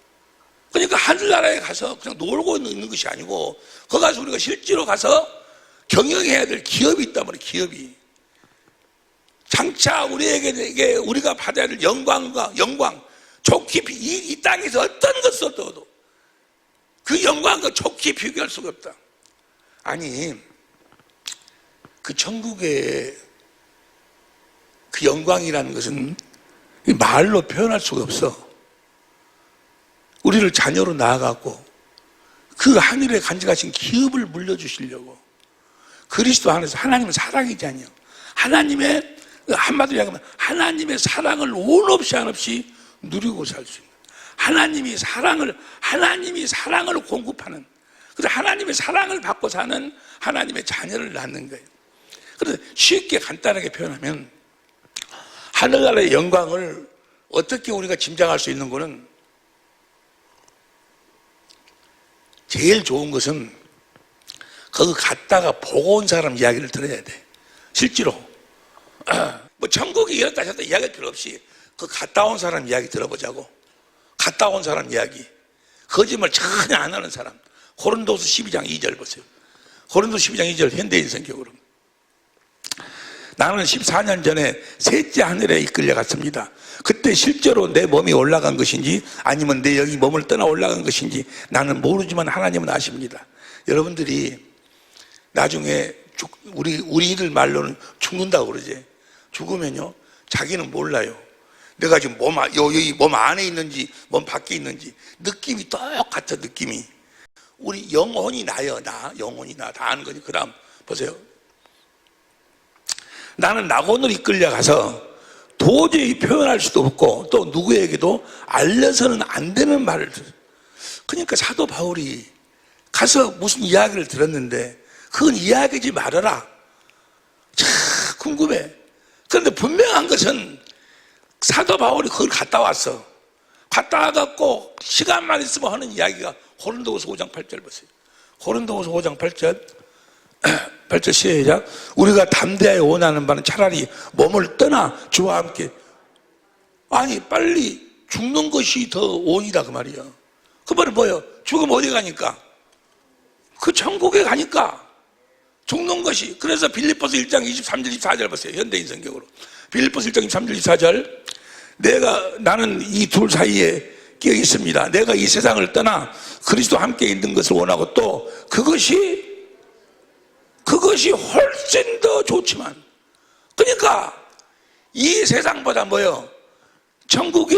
그러니까 하늘나라에 가서 그냥 놀고 있는 것이 아니고 거기 가서 우리가 실제로 가서 경영해야 될 기업이 있단 말이에요. 기업이 장차 우리에게 우리가 받아야 될 영광, 좋게 이 땅에서 어떤 것을 얻어도 그 영광과 좋게 비교할 수가 없다. 아니 그 천국의 그 영광이라는 것은 말로 표현할 수가 없어. 우리를 자녀로 낳아갖고 그 하늘에 간직하신 기업을 물려주시려고. 그리스도 안에서 하나님은 사랑이잖아요. 하나님의, 한마디로 얘기하면 하나님의 사랑을 온 없이 한없이 누리고 살 수 있는, 하나님이 사랑을 공급하는, 그래서 하나님의 사랑을 받고 사는 하나님의 자녀를 낳는 거예요. 그래서 쉽게 간단하게 표현하면 하늘나라의 영광을 어떻게 우리가 짐작할 수 있는 거는, 제일 좋은 것은 거기 갔다가 보고 온 사람 이야기를 들어야 돼. 실제로 뭐 천국이 이렇다 저렇다 이야기할 필요 없이 그 갔다 온 사람 이야기 들어보자고. 갔다 온 사람 이야기, 거짓말 전혀 안 하는 사람. 고린도서 12장 2절 보세요. 고린도서 12장 2절 현대인 성격으로. 나는 14년 전에 셋째 하늘에 이끌려갔습니다. 그때 실제로 내 몸이 올라간 것인지 아니면 내 여기 몸을 떠나 올라간 것인지 나는 모르지만 하나님은 아십니다. 여러분들이 나중에 우리들 말로는 죽는다고 그러지. 죽으면요 자기는 몰라요. 내가 지금 여기 몸 안에 있는지 몸 밖에 있는지 느낌이 똑같아. 느낌이 우리 영혼이 나요. 영혼이 나 다 아는 거지. 그 다음 보세요. 나는 낙원으로 이끌려가서 도저히 표현할 수도 없고 또 누구에게도 알려서는 안 되는 말을 들어요. 그러니까 사도 바울이 가서 무슨 이야기를 들었는데 그건 이야기하지 말아라. 참 궁금해. 그런데 분명한 것은 사도 바울이 그걸 갔다 왔어. 갔다 와갖고 시간만 있으면 하는 이야기가 고린도후서 5장 8절 보세요. 고린도후서 5장 8절 8절 시작. 우리가 담대하여 원하는 바는 차라리 몸을 떠나 주와 함께, 아니 빨리 죽는 것이 더 원이다 그 말이야. 그 말은 뭐예요? 죽으면 어디 가니까? 그 천국에 가니까 죽는 것이. 그래서 빌립보서 1장 23절 24절 보세요. 현대인 성경으로 빌립보서 1장 23절 24절. 나는 이 둘 사이에 끼어 있습니다. 내가 이 세상을 떠나 그리스도와 함께 있는 것을 원하고 또 그것이 훨씬 더 좋지만, 그러니까 이 세상보다 뭐요? 천국이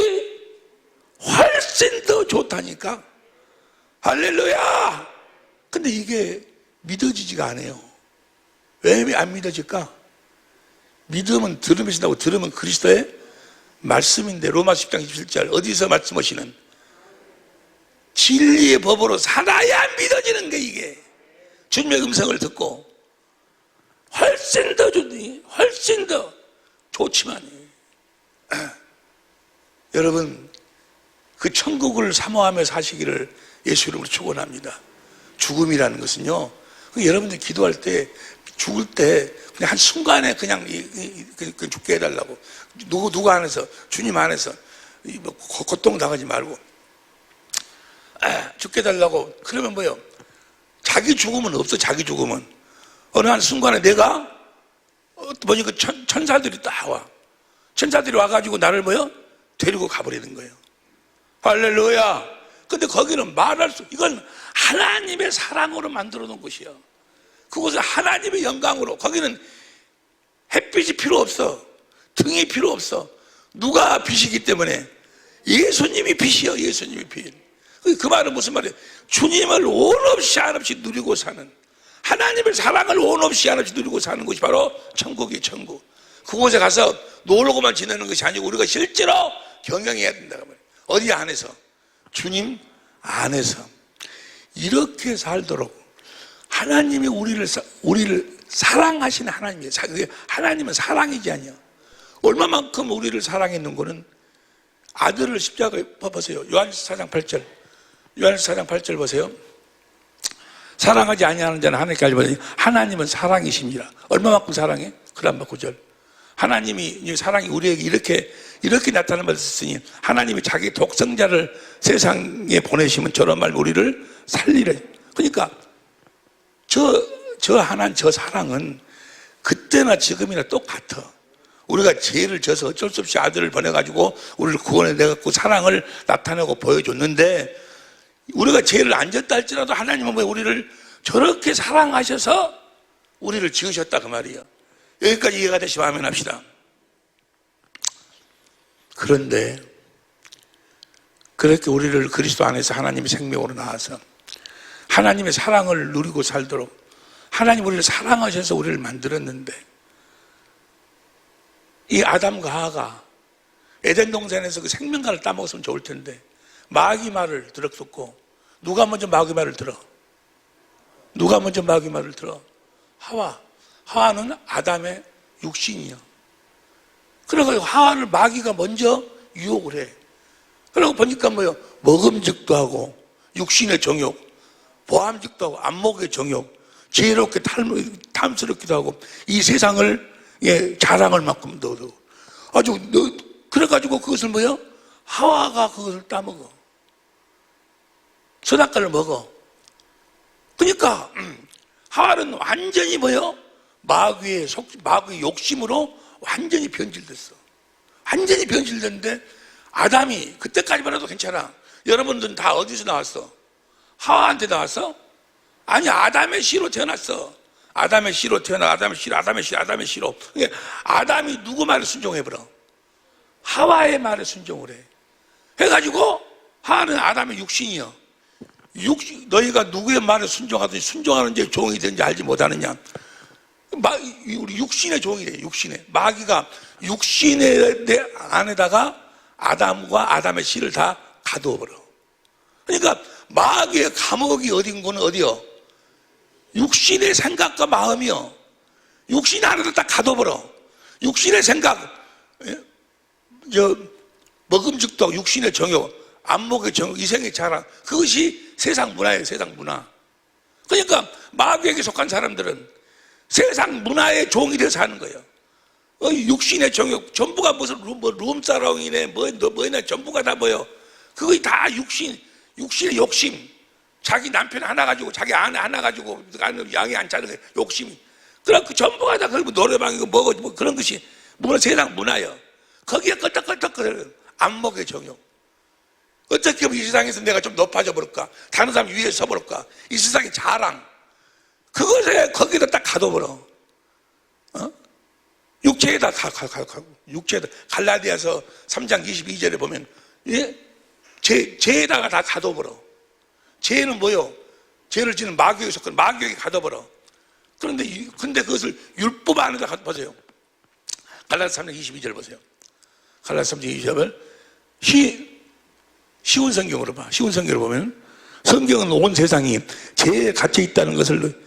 훨씬 더 좋다니까. 할렐루야. 근데 이게 믿어지지가 않아요. 왜 안 믿어질까? 믿음은 들음에서 나고 들음은 그리스도의 말씀인데 로마서 10장 27절 어디서 말씀하시는 진리의 법으로 살아야 믿어지는 게 이게 주님의 음성을 듣고 훨씬 더 좋니, 훨씬 더 좋지만이. 여러분, 그 천국을 사모하며 사시기를 예수 이름으로 축원합니다. 죽음이라는 것은요, 여러분들 기도할 때, 죽을 때 그냥 한 순간에 그냥 죽게 해달라고. 누구 안에서, 주님 안에서 고통당하지 말고 죽게 해달라고. 그러면 뭐요? 자기 죽음은 없어. 자기 죽음은 어느 한 순간에 내가 보니까 천사들이 딱 와. 천사들이 와가지고 나를 뭐요? 데리고 가버리는 거예요. 할렐루야. 근데 거기는 말할 수, 이건 하나님의 사랑으로 만들어 놓은 곳이야. 그곳은 하나님의 영광으로. 거기는 햇빛이 필요 없어. 등이 필요 없어. 누가 빛이기 때문에? 예수님이 빛이요. 예수님이 빛. 그 말은 무슨 말이에요? 주님을 온 없이 한없이 누리고 사는, 하나님의 사랑을 온 없이 한없이 누리고 사는 곳이 바로 천국이에요. 천국. 그곳에 가서 놀고만 지내는 것이 아니고 우리가 실제로 경영해야 된다고 말이에요. 어디 안에서? 주님 안에서 이렇게 살도록 하나님이 우리를 사랑하시는 하나님이에요. 하나님은 사랑이지 아니야. 얼마만큼 우리를 사랑했는 거는 아들을 십자가에 보세요. 요한일서 4장 8절. 요한일서 4장 8절 보세요. 사랑하지 아니하는 자는 하나님께 알지 못하니 하나님은 사랑이십니다. 얼마만큼 사랑해? 그다음 9절. 하나님이 사랑이 우리에게 이렇게 나타나버렸으니 하나님이 자기 독생자를 세상에 보내시면 저런 말 우리를 살리려. 그러니까 저 사랑은 그때나 지금이나 똑같아. 우리가 죄를 져서 어쩔 수 없이 아들을 보내가지고 우리를 구원해내갖고 사랑을 나타내고 보여줬는데, 우리가 죄를 안 졌다 할지라도 하나님은 왜 우리를 저렇게 사랑하셔서 우리를 지으셨다 그 말이에요. 여기까지 이해가 되시면 아멘 합시다. 그런데 그렇게 우리를 그리스도 안에서 하나님의 생명으로 낳아서 하나님의 사랑을 누리고 살도록 하나님 우리를 사랑하셔서 우리를 만들었는데, 이 아담과 하와가 에덴 동산에서 그 생명과를 따먹었으면 좋을 텐데 마귀 말을 들었었고, 누가 먼저 마귀 말을 들어? 누가 먼저 마귀 말을 들어? 하와는 아담의 육신이야. 그래서 하와를 마귀가 먼저 유혹을 해. 그러고 보니까 뭐요? 먹음직도 하고, 육신의 정욕, 보암직도 하고, 안목의 정욕, 지혜롭게 탐스럽기도 하고, 이 세상을 자랑을 만큼 넣어도 아주 그래가지고 그것을 뭐요? 하와가 그것을 따먹어. 선악과를 먹어. 그러니까 하와는 완전히 뭐요? 마귀의 욕심으로 완전히 변질됐어. 완전히 변질됐는데 아담이 그때까지만 해도 괜찮아. 여러분들은 다 어디서 나왔어? 하와한테 나왔어? 아니, 아담의 씨로 태어났어. 아담의 씨로 태어나. 아담의 씨로. 아담이 누구 말에 순종해버려? 하와의 말에 순종을 해. 해가지고 하와는 아담의 육신이요. 너희가 누구의 말에 순종하든지 순종하는지 종이 되는지 알지 못하느냐. 우리 육신의 종이래. 육신의 마귀가 육신의 안에다가 아담과 아담의 씨를 다 가두어버려. 그러니까 마귀의 감옥이 어딘 거는 어디요? 육신의 생각과 마음이요. 육신 안에다 딱 가둬버려. 육신의 생각, 먹음직도, 육신의 정욕, 안목의 정욕, 이생의 자랑, 그것이 세상 문화예요. 세상 문화. 그러니까 마귀에게 속한 사람들은 세상 문화의 종이 돼서 하는 거예요. 육신의 정욕, 전부가 무슨 룸사롱이네, 뭐냐, 전부가 다 뭐요. 그거 다 육신의 욕심. 자기 남편 하나 가지고, 자기 아내 하나 가지고, 양이 안 차는 욕심이. 그럼 그 전부가 다 그리고 노래방이고 뭐고, 뭐 그런 것이 세상 문화예요. 거기에 끄떡끄떡거리는 안목의 정욕. 어떻게 하면 이 세상에서 내가 좀 높아져 버릴까? 다른 사람 위에 서 버릴까? 이 세상의 자랑. 그것에 거기다 딱 가둬버려. 육체에다 육체에다. 갈라디아서 3장 22절에 보면, 죄에다가 다 가둬버려. 죄는 뭐요? 죄를 지는 마귀에게 속한 마귀에게 가둬버려. 근데 그것을 율법 안에다 가둬보세요. 갈라디아 3장 22절 보세요. 갈라디아 3장 22절을 쉬운 성경으로 봐. 쉬운 성경으로 보면 성경은 온 세상이 죄에 갇혀 있다는 것을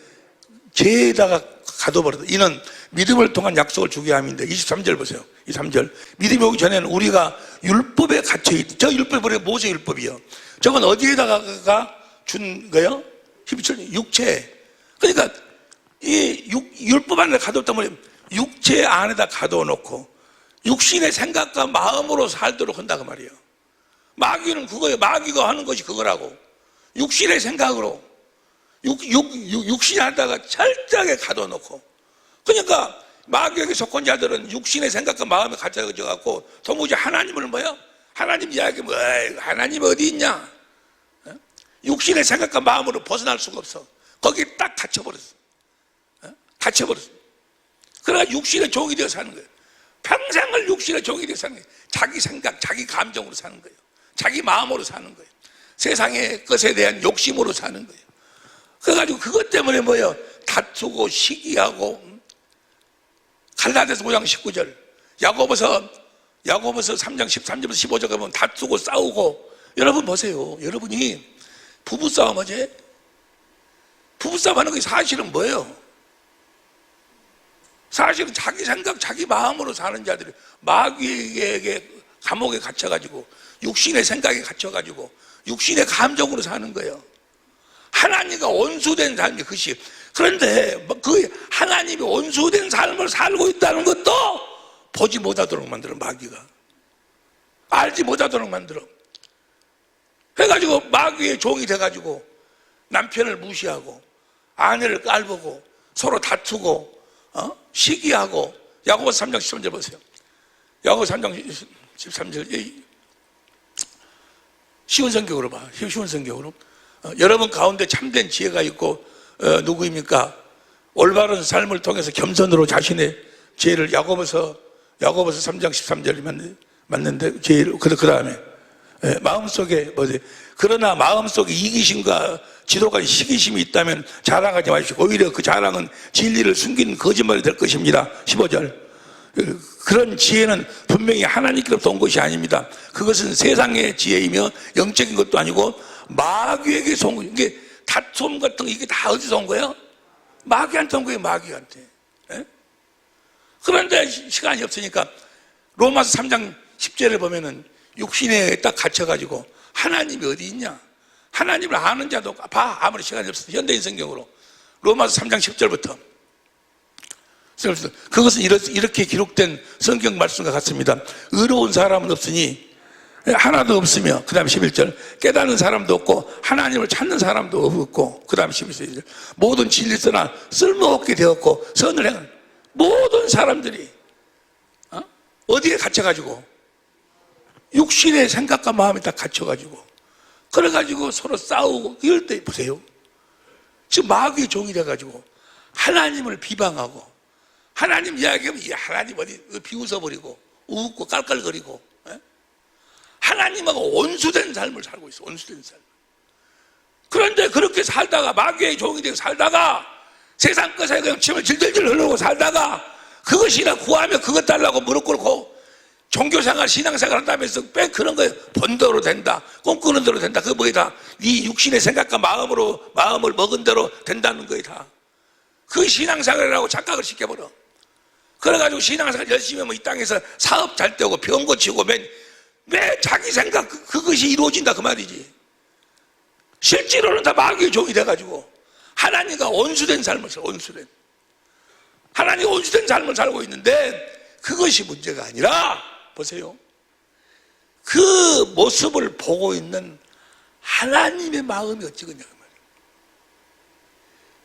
죄에다가 가둬버렸다. 이는 믿음을 통한 약속을 주게 함인데 23절 보세요. 23절. 믿음이 오기 전에는 우리가 율법에 갇혀있다. 저 율법이 모세 율법이요. 저건 어디에다가 준 거예요? 12절 육체. 그러니까 이 율법 안에 가뒀단 말이에요. 육체 안에다 가둬놓고 육신의 생각과 마음으로 살도록 한다고 말이에요. 마귀는 그거예요. 마귀가 하는 것이 그거라고. 육신의 생각으로 육신 안에다가 철저하게 가둬놓고. 그러니까 마귀에게 속한 자들은 육신의 생각과 마음에 갇혀져 갖고 도무지 하나님을 뭐야? 하나님 이야기 뭐 하나님 어디 있냐? 육신의 생각과 마음으로 벗어날 수가 없어. 거기에 딱 갇혀버렸어. 갇혀버렸어. 그러니까 육신의 종이 되어 사는 거예요. 평생을 육신의 종이 되어 사는 거예요. 자기 생각, 자기 감정으로 사는 거예요. 자기 마음으로 사는 거예요. 세상의 것에 대한 욕심으로 사는 거예요. 그래가지고 그것 때문에 뭐예요? 다투고 시기하고. 갈라디아서 5장 19절, 야고보서 3장 13절부터 15절 가면 다투고 싸우고. 여러분 보세요. 여러분이 부부싸움 하지? 부부싸움 하는 게 사실은 뭐예요? 사실은 자기 생각, 자기 마음으로 사는 자들이 마귀에게 감옥에 갇혀가지고 육신의 생각에 갇혀가지고 육신의 감정으로 사는 거예요. 하나님과 원수된 삶이 그것이. 그런데 그 하나님이 원수된 삶을 살고 있다는 것도 보지 못하도록 만들어. 마귀가 알지 못하도록 만들어. 해가지고 마귀의 종이 돼가지고 남편을 무시하고 아내를 깔보고 서로 다투고 시기하고. 야고보서 3장 13절 보세요. 야고보서 3장 13절 쉬운 성경으로 봐. 쉬운 성경으로. 여러분 가운데 참된 지혜가 있고 누구입니까? 올바른 삶을 통해서 겸손으로 자신의 죄를 야고보서 3장 13절이 맞는데 죄를 그 다음에 마음속에 뭐지? 그러나 마음속에 이기심과 지독한 시기심이 있다면 자랑하지 마시고 오히려 그 자랑은 진리를 숨긴 거짓말이 될 것입니다. 15절. 그런 지혜는 분명히 하나님께로부터 온 것이 아닙니다. 그것은 세상의 지혜이며 영적인 것도 아니고 마귀에게서 온 거예요. 이게 다툼 같은 거 이게 다 어디서 온 거예요? 마귀한테 온 거예요. 마귀한테. 예? 그런데 시간이 없으니까 로마서 3장 10절에 보면은 육신에 딱 갇혀가지고 하나님이 어디 있냐? 하나님을 아는 자도 봐. 아무리 시간이 없어. 현대인 성경으로 로마서 3장 10절부터. 그것은 이렇게 기록된 성경 말씀과 같습니다. 의로운 사람은 없으니 하나도 없으며, 그 다음에 11절 깨닫는 사람도 없고 하나님을 찾는 사람도 없고, 그 다음에 11절 모든 진리 쓰나 쓸모없게 되었고 선을 행한 모든 사람들이 어디에 갇혀가지고 육신의 생각과 마음에 다 갇혀가지고 그래가지고 서로 싸우고 이럴 때 보세요. 지금 마귀의 종이 돼가지고 하나님을 비방하고 하나님 이야기하면 하나님 어디 비웃어버리고 웃고 깔깔거리고 하나님하고 원수된 삶을 살고 있어. 원수된 삶. 그런데 그렇게 살다가 마귀의 종이 되고 살다가 세상 것에 그냥 침을 질질질 흘리고 살다가 그것이나 구하며 그것 달라고 무릎 꿇고 종교생활, 신앙생활 한다면서 뺑 그런 거에 본대로 된다, 꿈꾸는 대로 된다. 그거 뭐이다? 네 육신의 생각과 마음을 먹은 대로 된다는 거야 다. 그 신앙생활이라고 착각을 시켜버려. 그래가지고 신앙생활 열심히 하면 이 땅에서 사업 잘 되고 병 고치고 매 자기 생각 그것이 이루어진다 그 말이지. 실제로는 다 마귀의 종이 돼가지고 하나님과 원수된 삶을 살고 하나님과 원수된 삶을 살고 있는데 그것이 문제가 아니라 보세요. 그 모습을 보고 있는 하나님의 마음이 어찌겠냐 그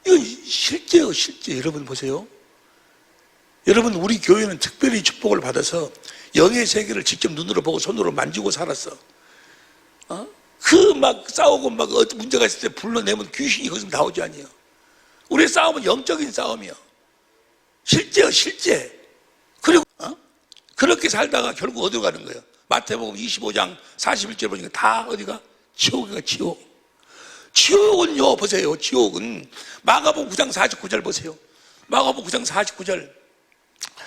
말이에요. 이건 실제요, 실제. 여러분 보세요. 여러분 우리 교회는 특별히 축복을 받아서 영의 세계를 직접 눈으로 보고 손으로 만지고 살았어. 그 막 싸우고 막 문제가 있을 때 불러내면 귀신이 거기서 나오지 아니에요. 우리의 싸움은 영적인 싸움이요. 실제요, 실제. 그리고 그렇게 살다가 결국 어디로 가는 거예요? 마태복음 25장 41절 보니까 다 어디가? 지옥이가 지옥. 지옥은요, 보세요. 지옥은 마가복음 9장 49절 보세요. 마가복음 9장 49절.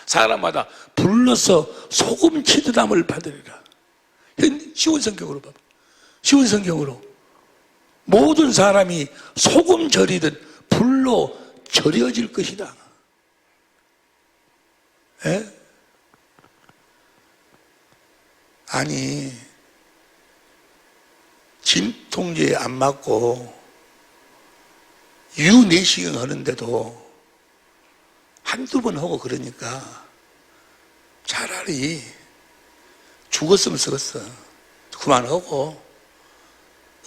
사람마다 불러서 소금 치드담을 받으리라. 쉬운 성경으로 봐봐. 쉬운 성경으로. 모든 사람이 소금 절이든 불로 절여질 것이다. 에? 아니, 진통제에 안 맞고 유내시경 하는데도 한두 번 하고 그러니까 차라리 죽었으면 썩었어. 그만하고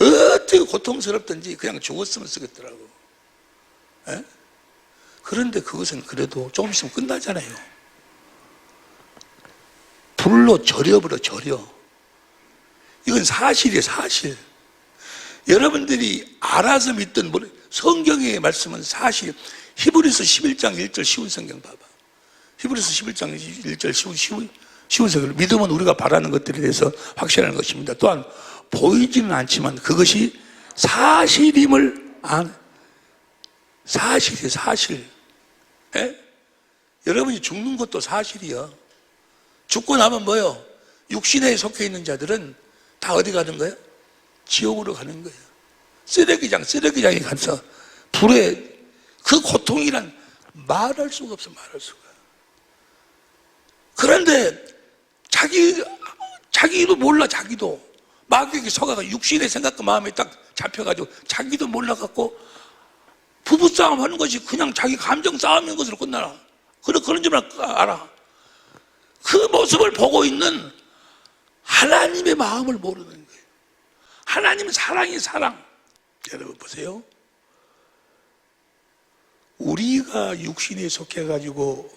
어떻게 고통스럽든지 그냥 죽었으면 썩었더라고. 에? 그런데 그것은 그래도 조금 있으면 끝나잖아요. 불로 절여버려, 절여. 이건 사실이에요, 사실. 여러분들이 알아서 믿든 성경의 말씀은 사실. 히브리서 11장 1절 쉬운 성경 봐봐. 히브리서 11장 1절 쉬운 성경. 믿음은 우리가 바라는 것들에 대해서 확실한 것입니다. 또한 보이지는 않지만 그것이 사실임을 아는. 사실이에요, 사실. 에? 여러분이 죽는 것도 사실이야. 죽고 나면 뭐요? 육신에 속해 있는 자들은 다 어디 가는 거예요? 지옥으로 가는 거예요. 쓰레기장에 가서 불에 그 고통이란 말할 수가 없어, 말할 수가. 그런데 자기도 몰라, 자기도. 마귀에게 속아가 육신의 생각과 마음에 딱 잡혀가지고 자기도 몰라갖고 부부싸움 하는 것이 그냥 자기 감정 싸움인 것으로 끝나라. 그런 줄 알아. 그 모습을 보고 있는 하나님의 마음을 모르는 거예요. 하나님은 사랑이 사랑. 여러분 보세요. 우리가 육신에 속해가지고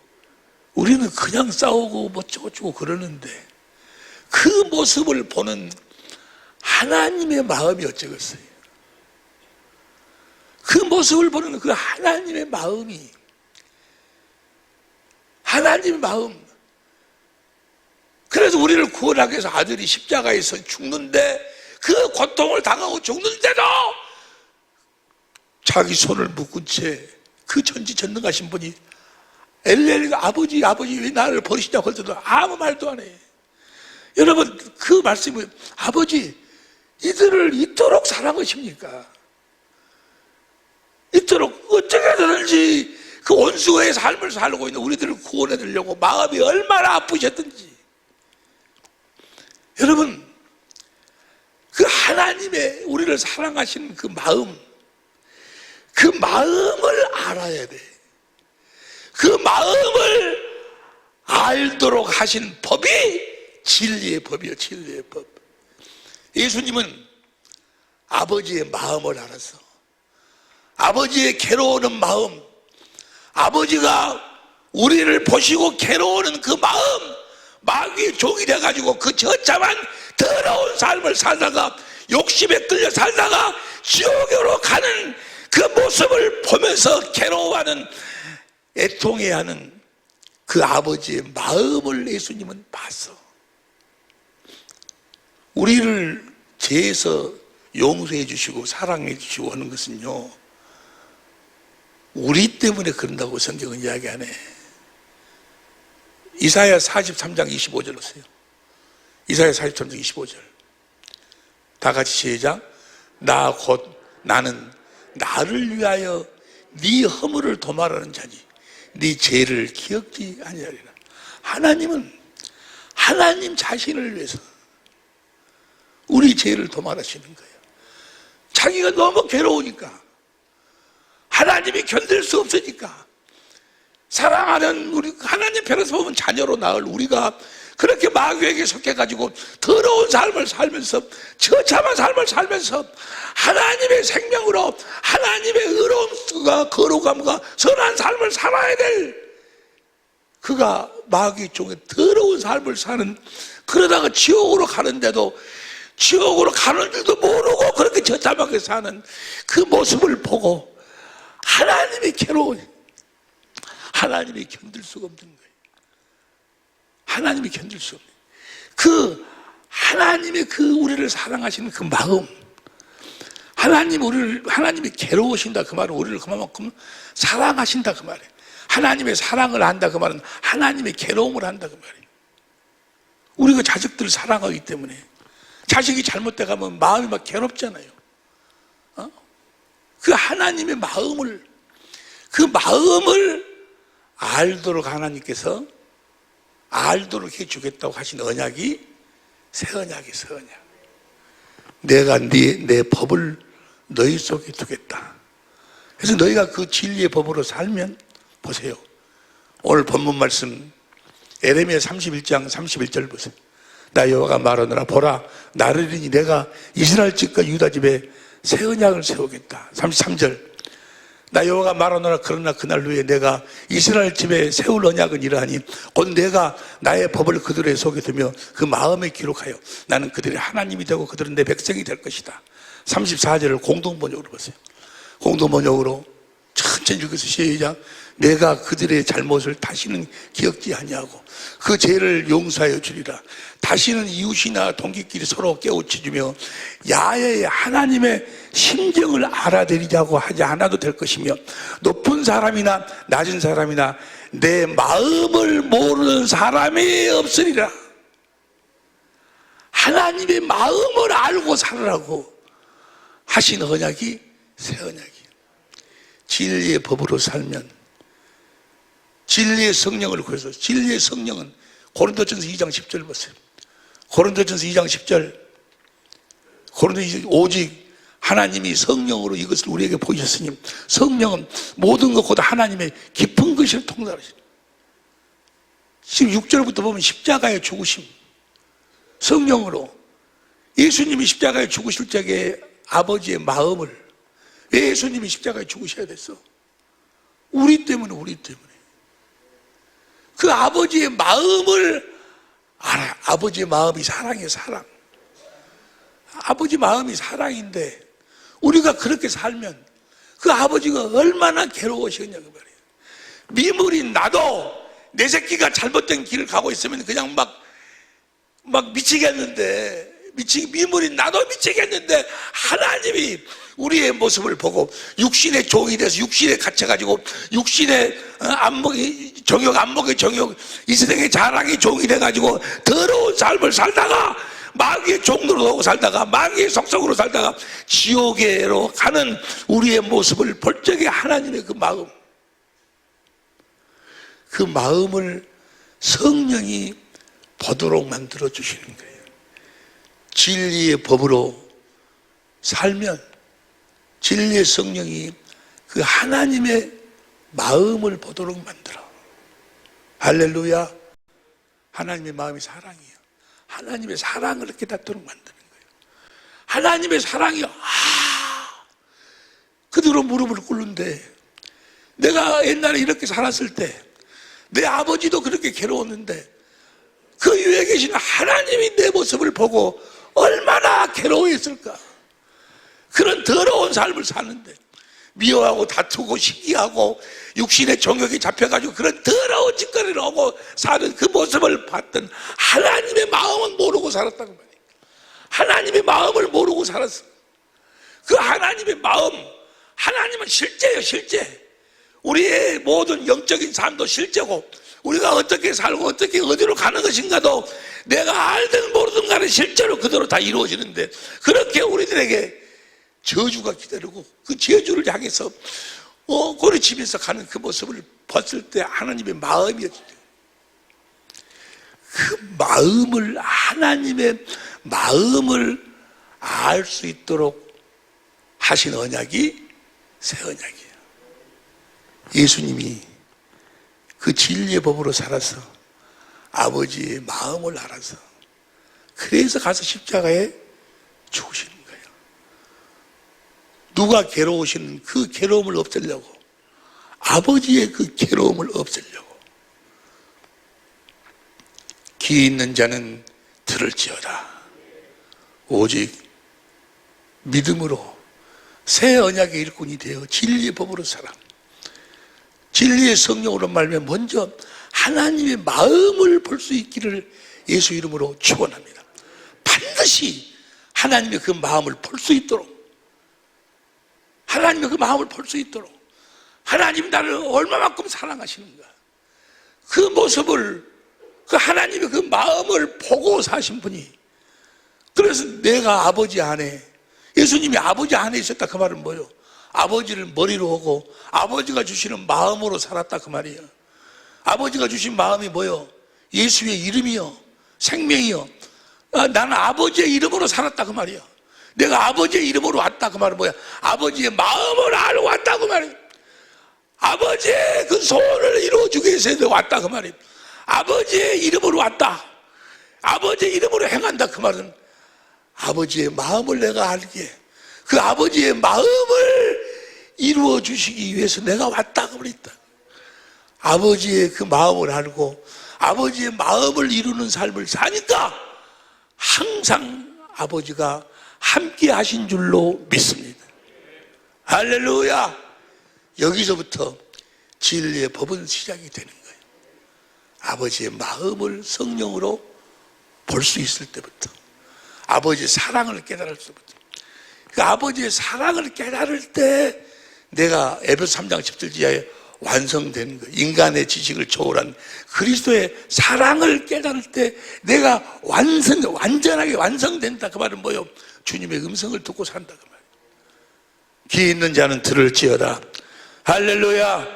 우리는 그냥 싸우고 뭐 어쩌고 그러는데 그 모습을 보는 하나님의 마음이 어쩌겠어요. 그 모습을 보는 그 하나님의 마음이, 하나님의 마음. 그래서 우리를 구원하기 위해서 아들이 십자가에서 죽는데 그 고통을 당하고 죽는데도 자기 손을 묶은 채 그 전지전능하신 분이 엘레가 아버지 왜 나를 버리시냐고 할 때도 아무 말도 안 해. 여러분 그 말씀이 아버지 이들을 이토록 사랑하십니까? 이토록 어떻게든지 그 원수의 삶을 살고 있는 우리들을 구원해 드리려고 마음이 얼마나 아프셨든지. 여러분 그 하나님의 우리를 사랑하시는 그 마음을 알아야 돼. 그 마음을 알도록 하신 법이 진리의 법이요, 진리의 법. 예수님은 아버지의 마음을 알아서 아버지의 괴로워하는 마음, 아버지가 우리를 보시고 괴로워하는 그 마음, 마귀의 종이 돼가지고 그 처참한 더러운 삶을 살다가 욕심에 끌려 살다가 지옥으로 가는 그 모습을 보면서 괴로워하는, 애통해하는 그 아버지의 마음을 예수님은 봤어. 우리를 죄에서 용서해 주시고 사랑해 주시고 하는 것은요, 우리 때문에 그런다고 성경은 이야기 안 해. 이사야 43장 25절 보세요. 이사야 43장 25절. 다 같이 시작. 나는 나를 위하여 네 허물을 도말하는 자니 네 죄를 기억지 아니하리라. 하나님은 하나님 자신을 위해서 우리 죄를 도말하시는 거예요. 자기가 너무 괴로우니까, 하나님이 견딜 수 없으니까, 사랑하는 우리 하나님 편에서 보면 자녀로 낳을 우리가 그렇게 마귀에게 속해가지고 더러운 삶을 살면서, 처참한 삶을 살면서 하나님의 생명으로 하나님의 의로움과 거룩함과 선한 삶을 살아야 될, 그가 마귀 쪽에 더러운 삶을 사는, 그러다가 지옥으로 가는데도 지옥으로 가는 줄도 모르고 그렇게 처참하게 사는 그 모습을 보고 하나님이 괴로워요. 하나님이 견딜 수가 없는 거예요. 하나님이 견딜 수 없는 그 하나님의 그 우리를 사랑하시는 그 마음, 하나님이 괴로우신다 그 말은 우리를 그만큼 사랑하신다 그 말이에요. 하나님의 사랑을 한다 그 말은 하나님의 괴로움을 한다 그 말이에요. 우리가 자식들을 사랑하기 때문에 자식이 잘못돼 가면 마음이 막 괴롭잖아요. 그 하나님의 마음을, 그 마음을 알도록 하나님께서 알도록 해주겠다고 하신 언약이 새 언약이 새 언약. 내가 내 법을 너희 속에 두겠다. 그래서 너희가 그 진리의 법으로 살면, 보세요, 오늘 본문 말씀 에레미야 31장 31절 보세요. 나 여호와가 말하노라, 보라 나를 이르니 내가 이스라엘 집과 유다 집에 새 언약을 세우겠다. 33절 나 여호와가 말하노라, 그러나 그날 후에 내가 이스라엘 집에 세울 언약은 이러하니 곧 내가 나의 법을 그들의 속에 두며 그 마음에 기록하여 나는 그들의 하나님이 되고 그들은 내 백성이 될 것이다. 34절을 공동번역으로 보세요. 공동번역으로 천천히 읽어서 시작. 내가 그들의 잘못을 다시는 기억지 아니하고 그 죄를 용서하여 주리라. 다시는 이웃이나 동기끼리 서로 깨우쳐주며 야훼의 하나님의 심정을 알아들이자고 하지 않아도 될 것이며 높은 사람이나 낮은 사람이나 내 마음을 모르는 사람이 없으리라. 하나님의 마음을 알고 살으라고 하신 언약이 새 언약이에요. 진리의 법으로 살면, 진리의 성령을 구해서, 진리의 성령은 고린도전서 2장 10절 보세요. 고린도전서 2장 10절, 오직 하나님이 성령으로 이것을 우리에게 보이셨으니 성령은 모든 것보다 하나님의 깊은 것을 통달하시니. 지금 6절부터 보면 십자가의 죽으심, 성령으로 예수님이 십자가에 죽으실 적에 아버지의 마음을, 왜 예수님이 십자가에 죽으셔야 됐어? 우리 때문에. 그 아버지의 마음을 알아요. 아버지의 마음이 사랑이에요, 사랑. 아버지 마음이 사랑인데 우리가 그렇게 살면 그 아버지가 얼마나 괴로우시겠냐고 말이에요. 미물인 나도 내 새끼가 잘못된 길을 가고 있으면 그냥 막 미치겠는데, 미물인 나도 미치겠는데 하나님이 우리의 모습을 보고 육신의 종이 돼서 육신에 갇혀가지고 육신의 안목의 정욕, 이 세상의 자랑의 종이 돼가지고 더러운 삶을 살다가 마귀의 종로로 오고 살다가 마귀의 속성으로 살다가 지옥에로 가는 우리의 모습을 볼 적에 하나님의 그 마음을 성령이 보도록 만들어 주시는 거예요. 진리의 법으로 살면 진리의 성령이 그 하나님의 마음을 보도록 만들어. 할렐루야. 하나님의 마음이 사랑이에요. 하나님의 사랑을 깨닫도록 만드는 거예요. 하나님의 사랑이요. 그대로 무릎을 꿇는데, 내가 옛날에 이렇게 살았을 때 내 아버지도 그렇게 괴로웠는데 그 위에 계신 하나님이 내 모습을 보고 얼마나 괴로워했을까. 그런 더러운 삶을 사는데 미워하고 다투고 시기하고 육신의 정욕이 잡혀가지고 그런 더러운 짓거리를 하고 사는 그 모습을 봤던 하나님의 마음은 모르고 살았다고 말이에요. 하나님의 마음을 모르고 살았어. 그 하나님의 마음, 하나님은 실제예요, 실제. 우리의 모든 영적인 삶도 실제고 우리가 어떻게 살고 어떻게 어디로 가는 것인가도 내가 알든 모르든 간에 실제로 그대로 다 이루어지는데, 그렇게 우리들에게 저주가 기다리고 그 저주를 향해서 고리치면서 가는 그 모습을 봤을 때 하나님의 마음이었죠. 그 마음을, 하나님의 마음을 알 수 있도록 하신 언약이 새 언약이에요. 예수님이 그 진리의 법으로 살아서 아버지의 마음을 알아서 그래서 가서 십자가에 죽으시는 거예요. 누가 괴로우시는 그 괴로움을 없애려고, 아버지의 그 괴로움을 없애려고. 귀 있는 자는 들을지어다. 오직 믿음으로 새 언약의 일꾼이 되어 진리의 법으로 살아. 진리의 성령으로 말하면 먼저 하나님의 마음을 볼 수 있기를 예수 이름으로 축원합니다. 반드시 하나님의 그 마음을 볼 수 있도록, 하나님의 그 마음을 볼 수 있도록, 하나님 나를 얼마만큼 사랑하시는가, 그 모습을, 그 하나님의 그 마음을 보고 사신 분이. 그래서 내가 아버지 안에, 예수님이 아버지 안에 있었다 그 말은 뭐예요? 아버지를 머리로 하고 아버지가 주시는 마음으로 살았다 그 말이야. 아버지가 주신 마음이 뭐요? 예수의 이름이요, 생명이요. 나는 아버지의 이름으로 살았다 그 말이야. 내가 아버지의 이름으로 왔다 그 말은 뭐야? 아버지의 마음을 알고 왔다 그 말이야. 아버지의 그 소원을 이루어주기 위해서 내가 왔다 그 말이야. 아버지의 이름으로 왔다, 아버지의 이름으로 행한다 그 말은 아버지의 마음을 내가 알게, 그 아버지의 마음을 이루어 주시기 위해서 내가 왔다 그 말이다. 아버지의 그 마음을 알고 아버지의 마음을 이루는 삶을 사니까 항상 아버지가 함께 하신 줄로 믿습니다. 할렐루야. 여기서부터 진리의 법은 시작이 되는 거예요. 아버지의 마음을 성령으로 볼 수 있을 때부터, 아버지의 사랑을 깨달을 때부터, 그 아버지의 사랑을 깨달을 때 내가 에베소 3장 10절 지하에 완성되는 거예요. 인간의 지식을 초월한 그리스도의 사랑을 깨달을 때 내가 완전하게 완성된다 그 말은 뭐예요? 주님의 음성을 듣고 산다 그 말이에요. 귀 있는 자는 들을지어다. 할렐루야.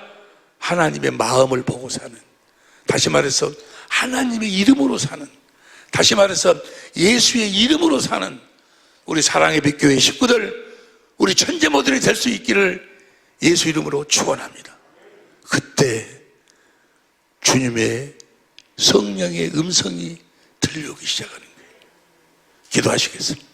하나님의 마음을 보고 사는, 다시 말해서 하나님의 이름으로 사는, 다시 말해서 예수의 이름으로 사는 우리 사랑의 빛교회 식구들, 우리 천재 모델이 될 수 있기를 예수 이름으로 축원합니다. 그때 주님의 성령의 음성이 들려오기 시작하는 거예요. 기도하시겠습니다.